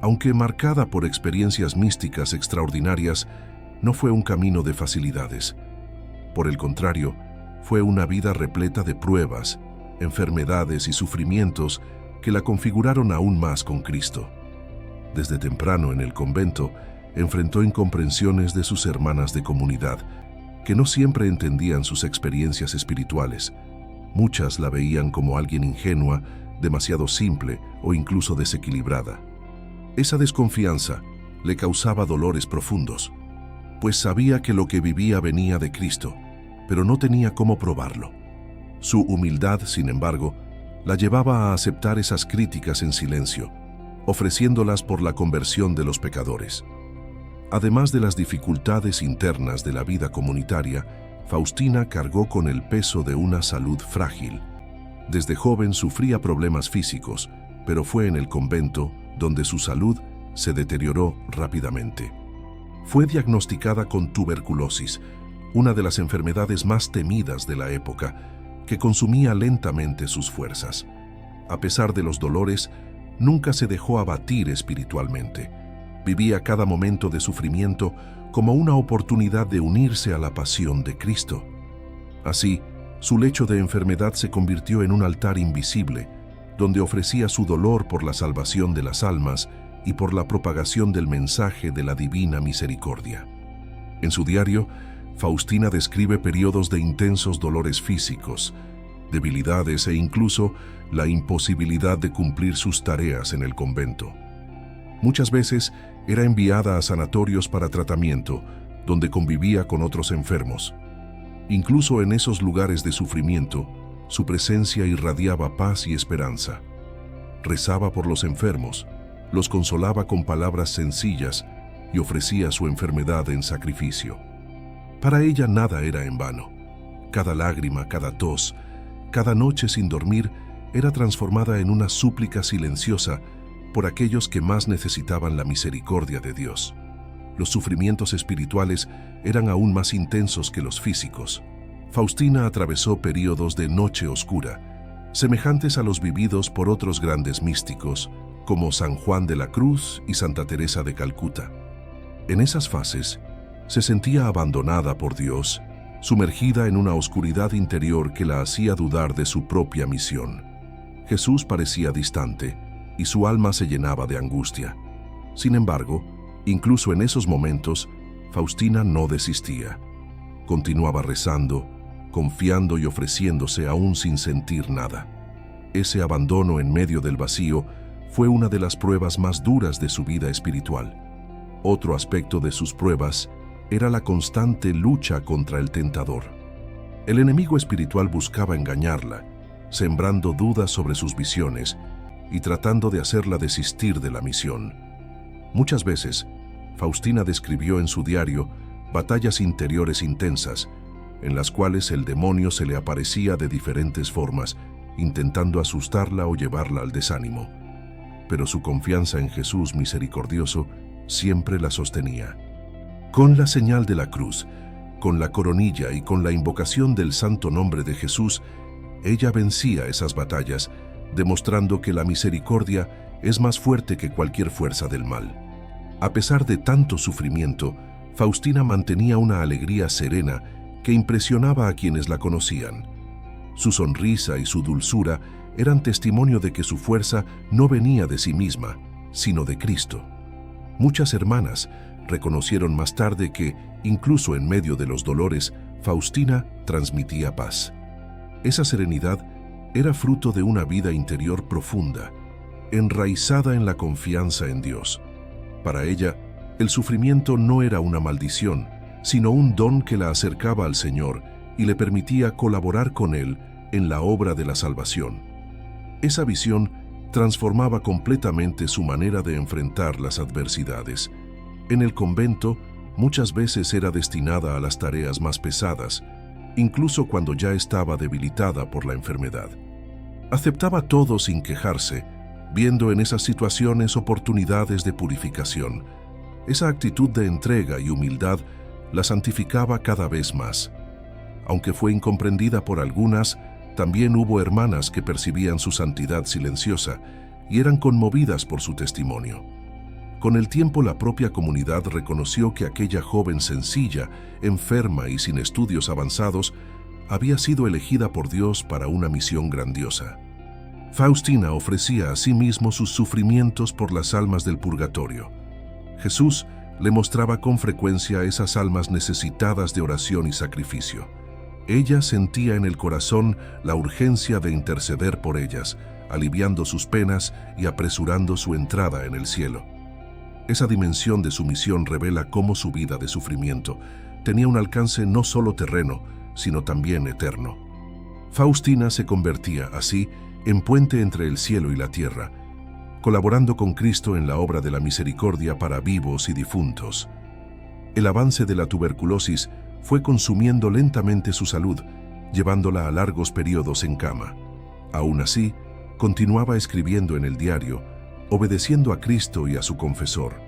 aunque marcada por experiencias místicas extraordinarias, no fue un camino de facilidades. Por el contrario, fue una vida repleta de pruebas, enfermedades y sufrimientos que la configuraron aún más con Cristo. Desde temprano en el convento, enfrentó incomprensiones de sus hermanas de comunidad, que no siempre entendían sus experiencias espirituales. Muchas la veían como alguien ingenua, demasiado simple o incluso desequilibrada. Esa desconfianza le causaba dolores profundos, pues sabía que lo que vivía venía de Cristo, pero no tenía cómo probarlo. Su humildad, sin embargo, la llevaba a aceptar esas críticas en silencio, ofreciéndolas por la conversión de los pecadores. Además de las dificultades internas de la vida comunitaria, Faustina cargó con el peso de una salud frágil. Desde joven sufría problemas físicos, pero fue en el convento donde su salud se deterioró rápidamente. Fue diagnosticada con tuberculosis, una de las enfermedades más temidas de la época, que consumía lentamente sus fuerzas. A pesar de los dolores, nunca se dejó abatir espiritualmente. Vivía cada momento de sufrimiento como una oportunidad de unirse a la pasión de Cristo. Así, su lecho de enfermedad se convirtió en un altar invisible, donde ofrecía su dolor por la salvación de las almas y por la propagación del mensaje de la divina misericordia. En su diario, Faustina describe periodos de intensos dolores físicos, debilidades e incluso la imposibilidad de cumplir sus tareas en el convento. Muchas veces era enviada a sanatorios para tratamiento, donde convivía con otros enfermos. Incluso en esos lugares de sufrimiento, su presencia irradiaba paz y esperanza. Rezaba por los enfermos, los consolaba con palabras sencillas y ofrecía su enfermedad en sacrificio. Para ella nada era en vano. Cada lágrima, cada tos, cada noche sin dormir era transformada en una súplica silenciosa por aquellos que más necesitaban la misericordia de Dios. Los sufrimientos espirituales eran aún más intensos que los físicos. Faustina atravesó períodos de noche oscura, semejantes a los vividos por otros grandes místicos, como San Juan de la Cruz y Santa Teresa de Calcuta. En esas fases, se sentía abandonada por Dios sumergida en una oscuridad interior que la hacía dudar de su propia misión. Jesús parecía distante y su alma se llenaba de angustia. Sin embargo, incluso en esos momentos, Faustina no desistía. Continuaba rezando, confiando y ofreciéndose aún sin sentir nada. Ese abandono en medio del vacío fue una de las pruebas más duras de su vida espiritual. Otro aspecto de sus pruebas era la constante lucha contra el tentador. El enemigo espiritual buscaba engañarla, sembrando dudas sobre sus visiones y tratando de hacerla desistir de la misión. Muchas veces, Faustina describió en su diario batallas interiores intensas, en las cuales el demonio se le aparecía de diferentes formas, intentando asustarla o llevarla al desánimo. Pero su confianza en Jesús misericordioso siempre la sostenía. Con la señal de la cruz, con la coronilla y con la invocación del santo nombre de Jesús, ella vencía esas batallas, demostrando que la misericordia es más fuerte que cualquier fuerza del mal. A pesar de tanto sufrimiento, Faustina mantenía una alegría serena que impresionaba a quienes la conocían. Su sonrisa y su dulzura eran testimonio de que su fuerza no venía de sí misma, sino de Cristo. Muchas hermanas reconocieron más tarde que, incluso en medio de los dolores, Faustina transmitía paz. Esa serenidad era fruto de una vida interior profunda, enraizada en la confianza en Dios. Para ella, el sufrimiento no era una maldición, sino un don que la acercaba al Señor y le permitía colaborar con Él en la obra de la salvación. Esa visión transformaba completamente su manera de enfrentar las adversidades. En el convento, muchas veces era destinada a las tareas más pesadas, incluso cuando ya estaba debilitada por la enfermedad. Aceptaba todo sin quejarse, viendo en esas situaciones oportunidades de purificación. Esa actitud de entrega y humildad la santificaba cada vez más. Aunque fue incomprendida por algunas, también hubo hermanas que percibían su santidad silenciosa y eran conmovidas por su testimonio. Con el tiempo, la propia comunidad reconoció que aquella joven sencilla, enferma y sin estudios avanzados, había sido elegida por Dios para una misión grandiosa. Faustina ofrecía a sí mismo sus sufrimientos por las almas del purgatorio. Jesús le mostraba con frecuencia a esas almas necesitadas de oración y sacrificio. Ella sentía en el corazón la urgencia de interceder por ellas, aliviando sus penas y apresurando su entrada en el cielo. Esa dimensión de su misión revela cómo su vida de sufrimiento tenía un alcance no solo terreno, sino también eterno. Faustina se convertía, así, en puente entre el cielo y la tierra, colaborando con Cristo en la obra de la misericordia para vivos y difuntos. El avance de la tuberculosis fue consumiendo lentamente su salud, llevándola a largos periodos en cama. Aún así, continuaba escribiendo en el diario, obedeciendo a Cristo y a su confesor.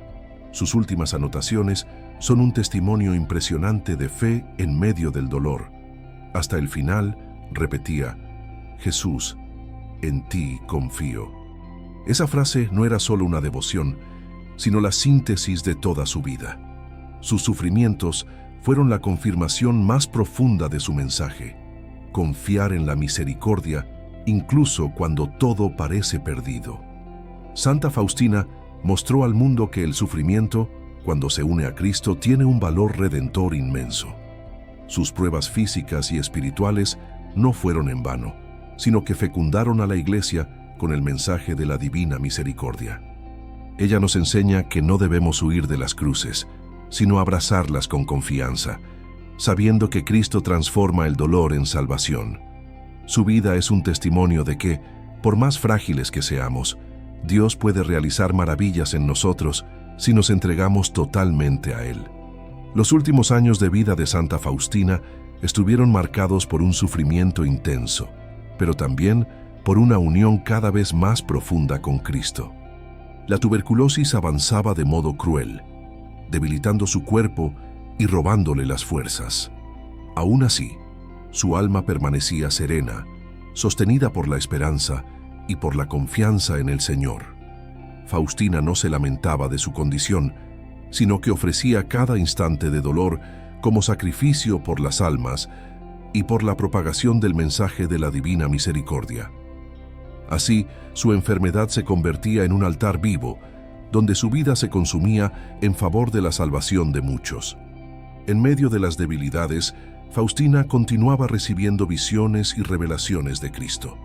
Sus últimas anotaciones son un testimonio impresionante de fe en medio del dolor. Hasta el final, repetía: Jesús, en ti confío. Esa frase no era solo una devoción, sino la síntesis de toda su vida. Sus sufrimientos fueron la confirmación más profunda de su mensaje: confiar en la misericordia, incluso cuando todo parece perdido. Santa Faustina mostró al mundo que el sufrimiento, cuando se une a Cristo, tiene un valor redentor inmenso. Sus pruebas físicas y espirituales no fueron en vano, sino que fecundaron a la Iglesia con el mensaje de la divina misericordia. Ella nos enseña que no debemos huir de las cruces, sino abrazarlas con confianza, sabiendo que Cristo transforma el dolor en salvación. Su vida es un testimonio de que, por más frágiles que seamos, Dios puede realizar maravillas en nosotros si nos entregamos totalmente a Él. Los últimos años de vida de Santa Faustina estuvieron marcados por un sufrimiento intenso, pero también por una unión cada vez más profunda con Cristo. La tuberculosis avanzaba de modo cruel, debilitando su cuerpo y robándole las fuerzas. Aún así, su alma permanecía serena, sostenida por la esperanza y por la confianza en el Señor. Faustina no se lamentaba de su condición, sino que ofrecía cada instante de dolor como sacrificio por las almas y por la propagación del mensaje de la divina misericordia. Así, su enfermedad se convertía en un altar vivo, donde su vida se consumía en favor de la salvación de muchos. En medio de las debilidades, Faustina continuaba recibiendo visiones y revelaciones de Cristo.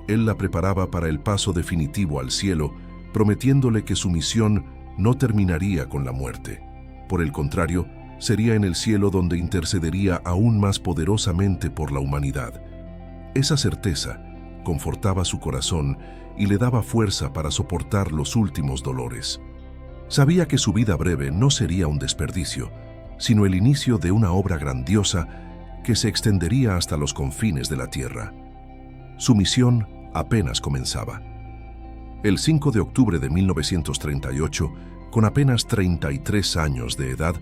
Él la preparaba para el paso definitivo al cielo, prometiéndole que su misión no terminaría con la muerte. Por el contrario, sería en el cielo donde intercedería aún más poderosamente por la humanidad. Esa certeza confortaba su corazón y le daba fuerza para soportar los últimos dolores. Sabía que su vida breve no sería un desperdicio, sino el inicio de una obra grandiosa que se extendería hasta los confines de la tierra. Su misión apenas comenzaba. El 5 de octubre de 1938, con apenas 33 años de edad,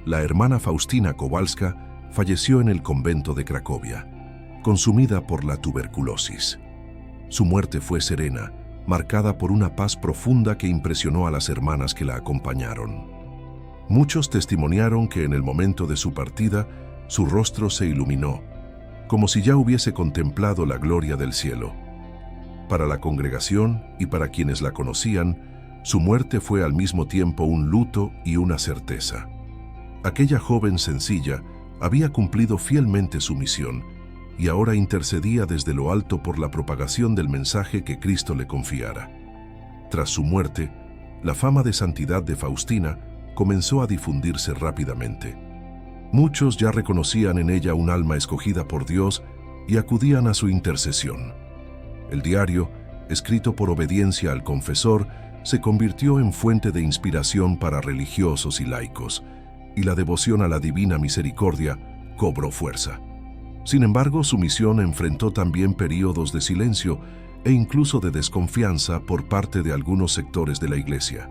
la hermana Faustina Kowalska falleció en el convento de Cracovia, consumida por la tuberculosis. Su muerte fue serena, marcada por una paz profunda que impresionó a las hermanas que la acompañaron. Muchos testimoniaron que en el momento de su partida, su rostro se iluminó, como si ya hubiese contemplado la gloria del cielo. Para la congregación y para quienes la conocían, su muerte fue al mismo tiempo un luto y una certeza. Aquella joven sencilla había cumplido fielmente su misión y ahora intercedía desde lo alto por la propagación del mensaje que Cristo le confiara. Tras su muerte, la fama de santidad de Faustina comenzó a difundirse rápidamente. Muchos ya reconocían en ella un alma escogida por Dios y acudían a su intercesión. El diario, escrito por obediencia al confesor, se convirtió en fuente de inspiración para religiosos y laicos, y la devoción a la divina misericordia cobró fuerza. Sin embargo, su misión enfrentó también períodos de silencio e incluso de desconfianza por parte de algunos sectores de la Iglesia,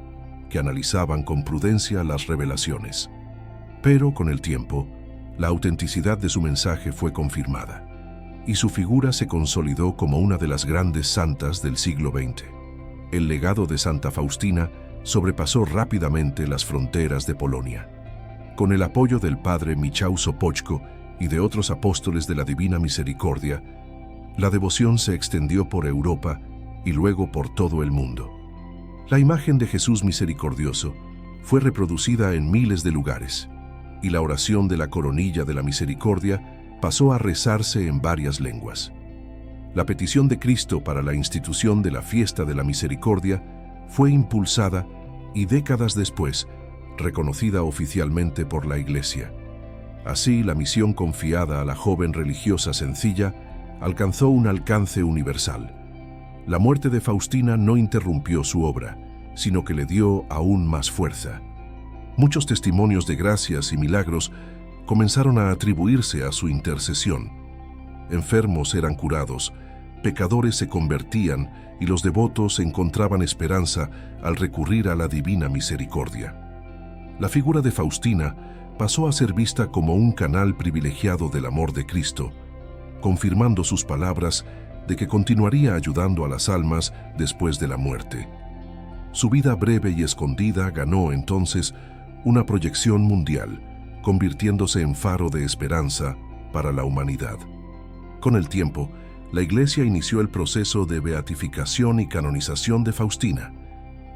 que analizaban con prudencia las revelaciones. Pero con el tiempo, la autenticidad de su mensaje fue confirmada, y su figura se consolidó como una de las grandes santas del siglo XX. El legado de Santa Faustina sobrepasó rápidamente las fronteras de Polonia. Con el apoyo del padre Michał Sopoćko y de otros apóstoles de la Divina Misericordia, la devoción se extendió por Europa y luego por todo el mundo. La imagen de Jesús misericordioso fue reproducida en miles de lugares, y la oración de la coronilla de la misericordia pasó a rezarse en varias lenguas. La petición de Cristo para la institución de la fiesta de la misericordia fue impulsada y décadas después reconocida oficialmente por la Iglesia. Así, la misión confiada a la joven religiosa sencilla alcanzó un alcance universal. La muerte de Faustina no interrumpió su obra, sino que le dio aún más fuerza. Muchos testimonios de gracias y milagros comenzaron a atribuirse a su intercesión. Enfermos eran curados, pecadores se convertían y los devotos encontraban esperanza al recurrir a la divina misericordia. La figura de Faustina pasó a ser vista como un canal privilegiado del amor de Cristo, confirmando sus palabras de que continuaría ayudando a las almas después de la muerte. Su vida breve y escondida ganó entonces una proyección mundial, convirtiéndose en faro de esperanza para la humanidad. Con el tiempo, la Iglesia inició el proceso de beatificación y canonización de Faustina.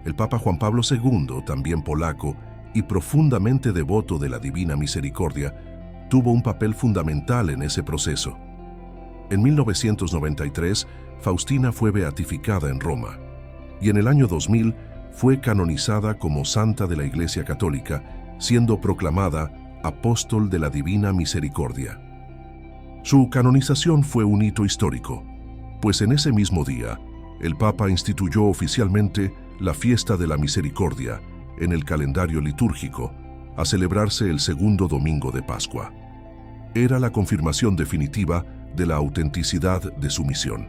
El Papa Juan Pablo II, también polaco y profundamente devoto de la Divina Misericordia, tuvo un papel fundamental en ese proceso. En 1993, Faustina fue beatificada en Roma, y en el año 2000 fue canonizada como santa de la Iglesia Católica, siendo proclamada apóstol de la Divina Misericordia. Su canonización fue un hito histórico, pues en ese mismo día, el Papa instituyó oficialmente la Fiesta de la Misericordia en el calendario litúrgico, a celebrarse el segundo domingo de Pascua. Era la confirmación definitiva de la autenticidad de su misión.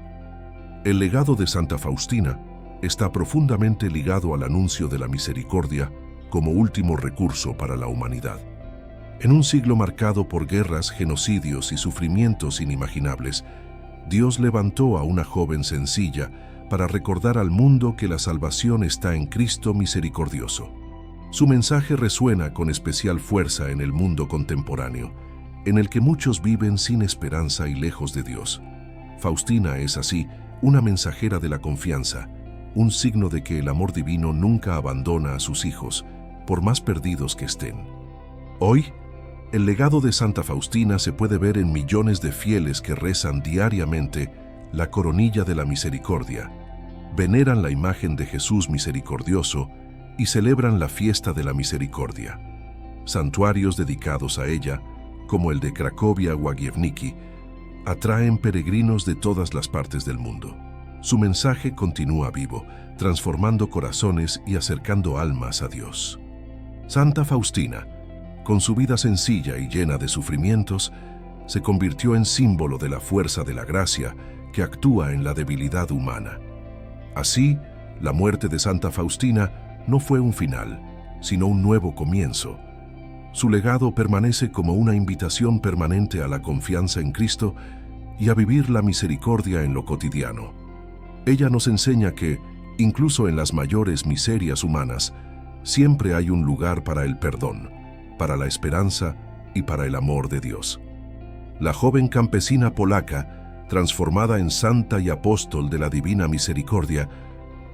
El legado de Santa Faustina está profundamente ligado al anuncio de la misericordia como último recurso para la humanidad. En un siglo marcado por guerras, genocidios y sufrimientos inimaginables, Dios levantó a una joven sencilla para recordar al mundo que la salvación está en Cristo misericordioso. Su mensaje resuena con especial fuerza en el mundo contemporáneo, en el que muchos viven sin esperanza y lejos de Dios. Faustina es así una mensajera de la confianza, un signo de que el amor divino nunca abandona a sus hijos, por más perdidos que estén. Hoy, el legado de Santa Faustina se puede ver en millones de fieles que rezan diariamente la coronilla de la misericordia, veneran la imagen de Jesús misericordioso y celebran la fiesta de la misericordia. Santuarios dedicados a ella, como el de Cracovia-Łagiewnicki, atraen peregrinos de todas las partes del mundo. Su mensaje continúa vivo, transformando corazones y acercando almas a Dios. Santa Faustina, con su vida sencilla y llena de sufrimientos, se convirtió en símbolo de la fuerza de la gracia que actúa en la debilidad humana. Así, la muerte de Santa Faustina no fue un final, sino un nuevo comienzo. Su legado permanece como una invitación permanente a la confianza en Cristo y a vivir la misericordia en lo cotidiano. Ella nos enseña que, incluso en las mayores miserias humanas, siempre hay un lugar para el perdón, para la esperanza y para el amor de Dios. La joven campesina polaca, transformada en santa y apóstol de la Divina Misericordia,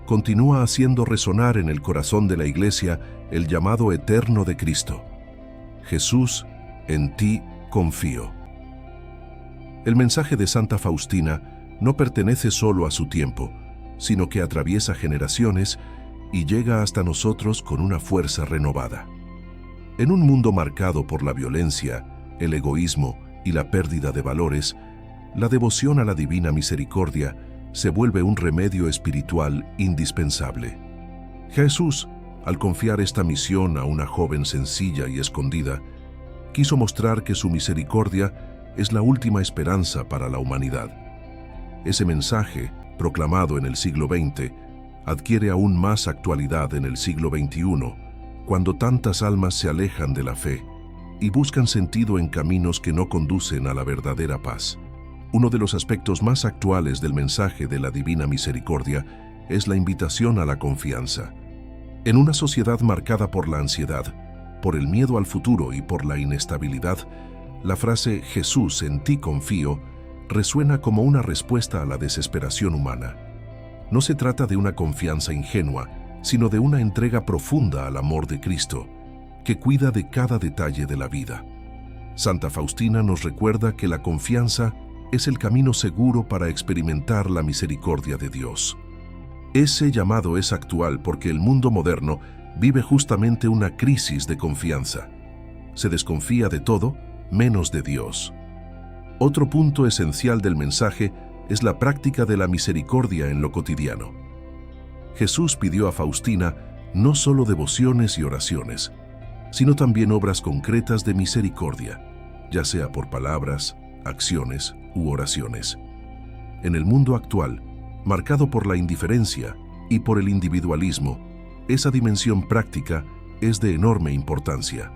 continúa haciendo resonar en el corazón de la Iglesia el llamado eterno de Cristo. Jesús, en ti confío. El mensaje de Santa Faustina no pertenece solo a su tiempo, sino que atraviesa generaciones y llega hasta nosotros con una fuerza renovada. En un mundo marcado por la violencia, el egoísmo y la pérdida de valores, la devoción a la Divina Misericordia se vuelve un remedio espiritual indispensable. Jesús, al confiar esta misión a una joven sencilla y escondida, quiso mostrar que su misericordia es la última esperanza para la humanidad. Ese mensaje, proclamado en el siglo XX, adquiere aún más actualidad en el siglo XXI, cuando tantas almas se alejan de la fe y buscan sentido en caminos que no conducen a la verdadera paz. Uno de los aspectos más actuales del mensaje de la Divina Misericordia es la invitación a la confianza. En una sociedad marcada por la ansiedad, por el miedo al futuro y por la inestabilidad, la frase «Jesús, en ti confío» resuena como una respuesta a la desesperación humana. No se trata de una confianza ingenua, sino de una entrega profunda al amor de Cristo, que cuida de cada detalle de la vida. Santa Faustina nos recuerda que la confianza es el camino seguro para experimentar la misericordia de Dios. Ese llamado es actual porque el mundo moderno vive justamente una crisis de confianza. Se desconfía de todo, menos de Dios. Otro punto esencial del mensaje es la práctica de la misericordia en lo cotidiano. Jesús pidió a Faustina no solo devociones y oraciones, sino también obras concretas de misericordia, ya sea por palabras, acciones u oraciones. En el mundo actual, marcado por la indiferencia y por el individualismo, esa dimensión práctica es de enorme importancia.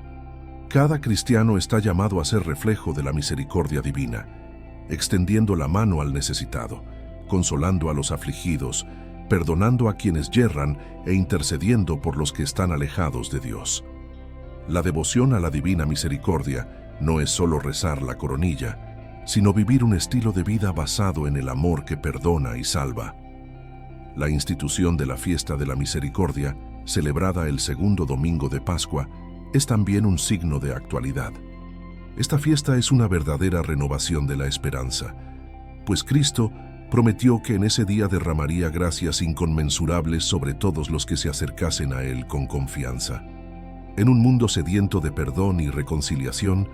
Cada cristiano está llamado a ser reflejo de la misericordia divina, extendiendo la mano al necesitado, consolando a los afligidos, perdonando a quienes yerran e intercediendo por los que están alejados de Dios. La devoción a la Divina Misericordia no es solo rezar la coronilla, sino vivir un estilo de vida basado en el amor que perdona y salva. La institución de la Fiesta de la Misericordia, celebrada el segundo domingo de Pascua, es también un signo de actualidad. Esta fiesta es una verdadera renovación de la esperanza, pues Cristo prometió que en ese día derramaría gracias inconmensurables sobre todos los que se acercasen a Él con confianza. En un mundo sediento de perdón y reconciliación,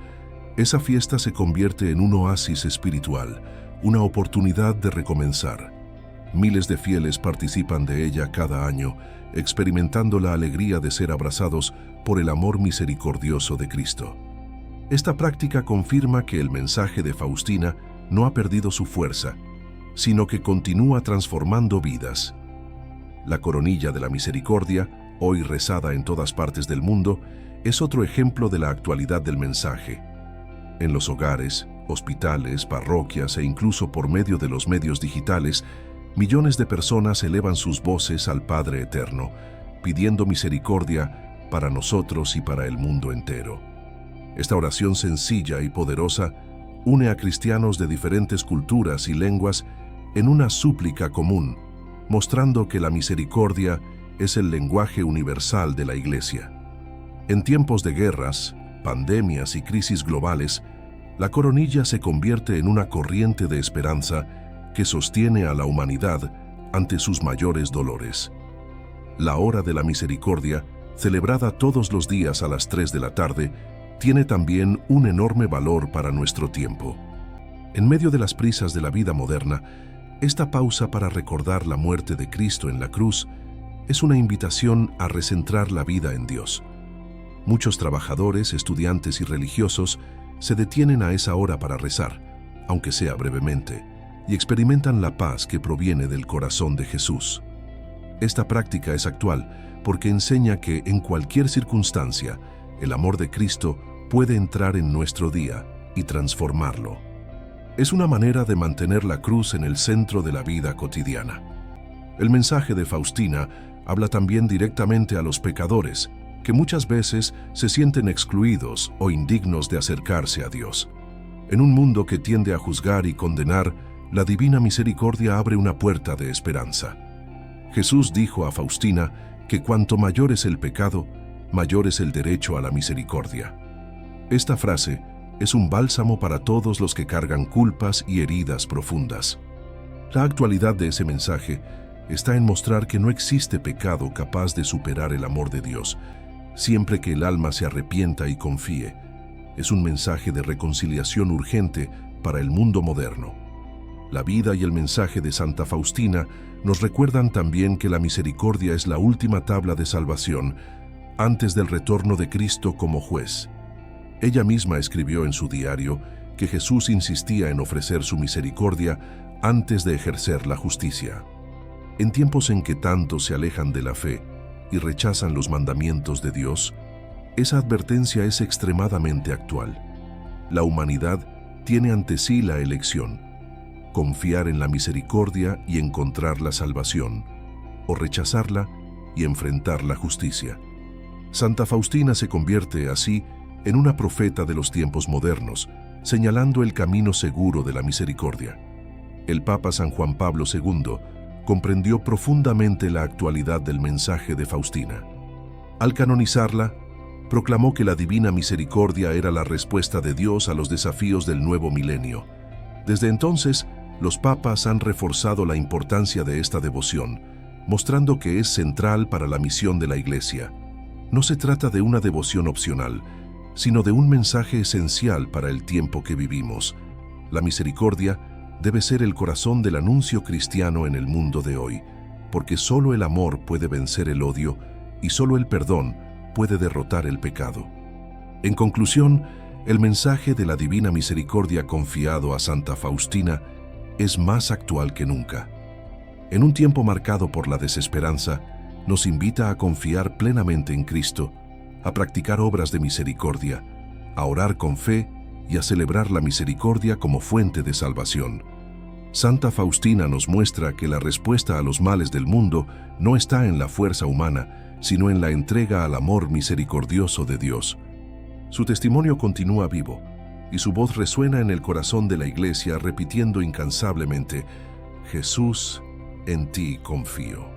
esa fiesta se convierte en un oasis espiritual, una oportunidad de recomenzar. Miles de fieles participan de ella cada año, experimentando la alegría de ser abrazados por el amor misericordioso de Cristo. Esta práctica confirma que el mensaje de Faustina no ha perdido su fuerza, sino que continúa transformando vidas. La coronilla de la misericordia, hoy rezada en todas partes del mundo, es otro ejemplo de la actualidad del mensaje. En los hogares, hospitales, parroquias e incluso por medio de los medios digitales, millones de personas elevan sus voces al Padre Eterno, pidiendo misericordia para nosotros y para el mundo entero. Esta oración sencilla y poderosa une a cristianos de diferentes culturas y lenguas en una súplica común, mostrando que la misericordia es el lenguaje universal de la Iglesia. En tiempos de guerras, pandemias y crisis globales, la coronilla se convierte en una corriente de esperanza que sostiene a la humanidad ante sus mayores dolores. La hora de la misericordia, celebrada todos los días a las 3 de la tarde, tiene también un enorme valor para nuestro tiempo. En medio de las prisas de la vida moderna, esta pausa para recordar la muerte de Cristo en la cruz es una invitación a recentrar la vida en Dios. Muchos trabajadores, estudiantes y religiosos se detienen a esa hora para rezar, aunque sea brevemente, y experimentan la paz que proviene del corazón de Jesús. Esta práctica es actual porque enseña que en cualquier circunstancia, el amor de Cristo puede entrar en nuestro día y transformarlo. Es una manera de mantener la cruz en el centro de la vida cotidiana. El mensaje de Faustina habla también directamente a los pecadores, que muchas veces se sienten excluidos o indignos de acercarse a Dios. En un mundo que tiende a juzgar y condenar, la divina misericordia abre una puerta de esperanza. Jesús dijo a Faustina que cuanto mayor es el pecado, mayor es el derecho a la misericordia. Esta frase es un bálsamo para todos los que cargan culpas y heridas profundas. La actualidad de ese mensaje está en mostrar que no existe pecado capaz de superar el amor de Dios, siempre que el alma se arrepienta y confíe. Es un mensaje de reconciliación urgente para el mundo moderno. La vida y el mensaje de Santa Faustina nos recuerdan también que la misericordia es la última tabla de salvación antes del retorno de Cristo como juez. Ella misma escribió en su diario que Jesús insistía en ofrecer su misericordia antes de ejercer la justicia. En tiempos en que tantos se alejan de la fe y rechazan los mandamientos de Dios, esa advertencia es extremadamente actual. La humanidad tiene ante sí la elección: confiar en la misericordia y encontrar la salvación, o rechazarla y enfrentar la justicia. Santa Faustina se convierte así en una profeta de los tiempos modernos, señalando el camino seguro de la misericordia. El Papa San Juan Pablo II comprendió profundamente la actualidad del mensaje de Faustina. Al canonizarla, proclamó que la divina misericordia era la respuesta de Dios a los desafíos del nuevo milenio. Desde entonces, los papas han reforzado la importancia de esta devoción, mostrando que es central para la misión de la Iglesia. No se trata de una devoción opcional, sino de un mensaje esencial para el tiempo que vivimos. La misericordia debe ser el corazón del anuncio cristiano en el mundo de hoy, porque solo el amor puede vencer el odio y solo el perdón puede derrotar el pecado. En conclusión, el mensaje de la divina misericordia confiado a Santa Faustina es más actual que nunca. En un tiempo marcado por la desesperanza, nos invita a confiar plenamente en Cristo, a practicar obras de misericordia, a orar con fe y a celebrar la misericordia como fuente de salvación. Santa Faustina nos muestra que la respuesta a los males del mundo no está en la fuerza humana, sino en la entrega al amor misericordioso de Dios. Su testimonio continúa vivo, y su voz resuena en el corazón de la Iglesia repitiendo incansablemente: Jesús, en ti confío.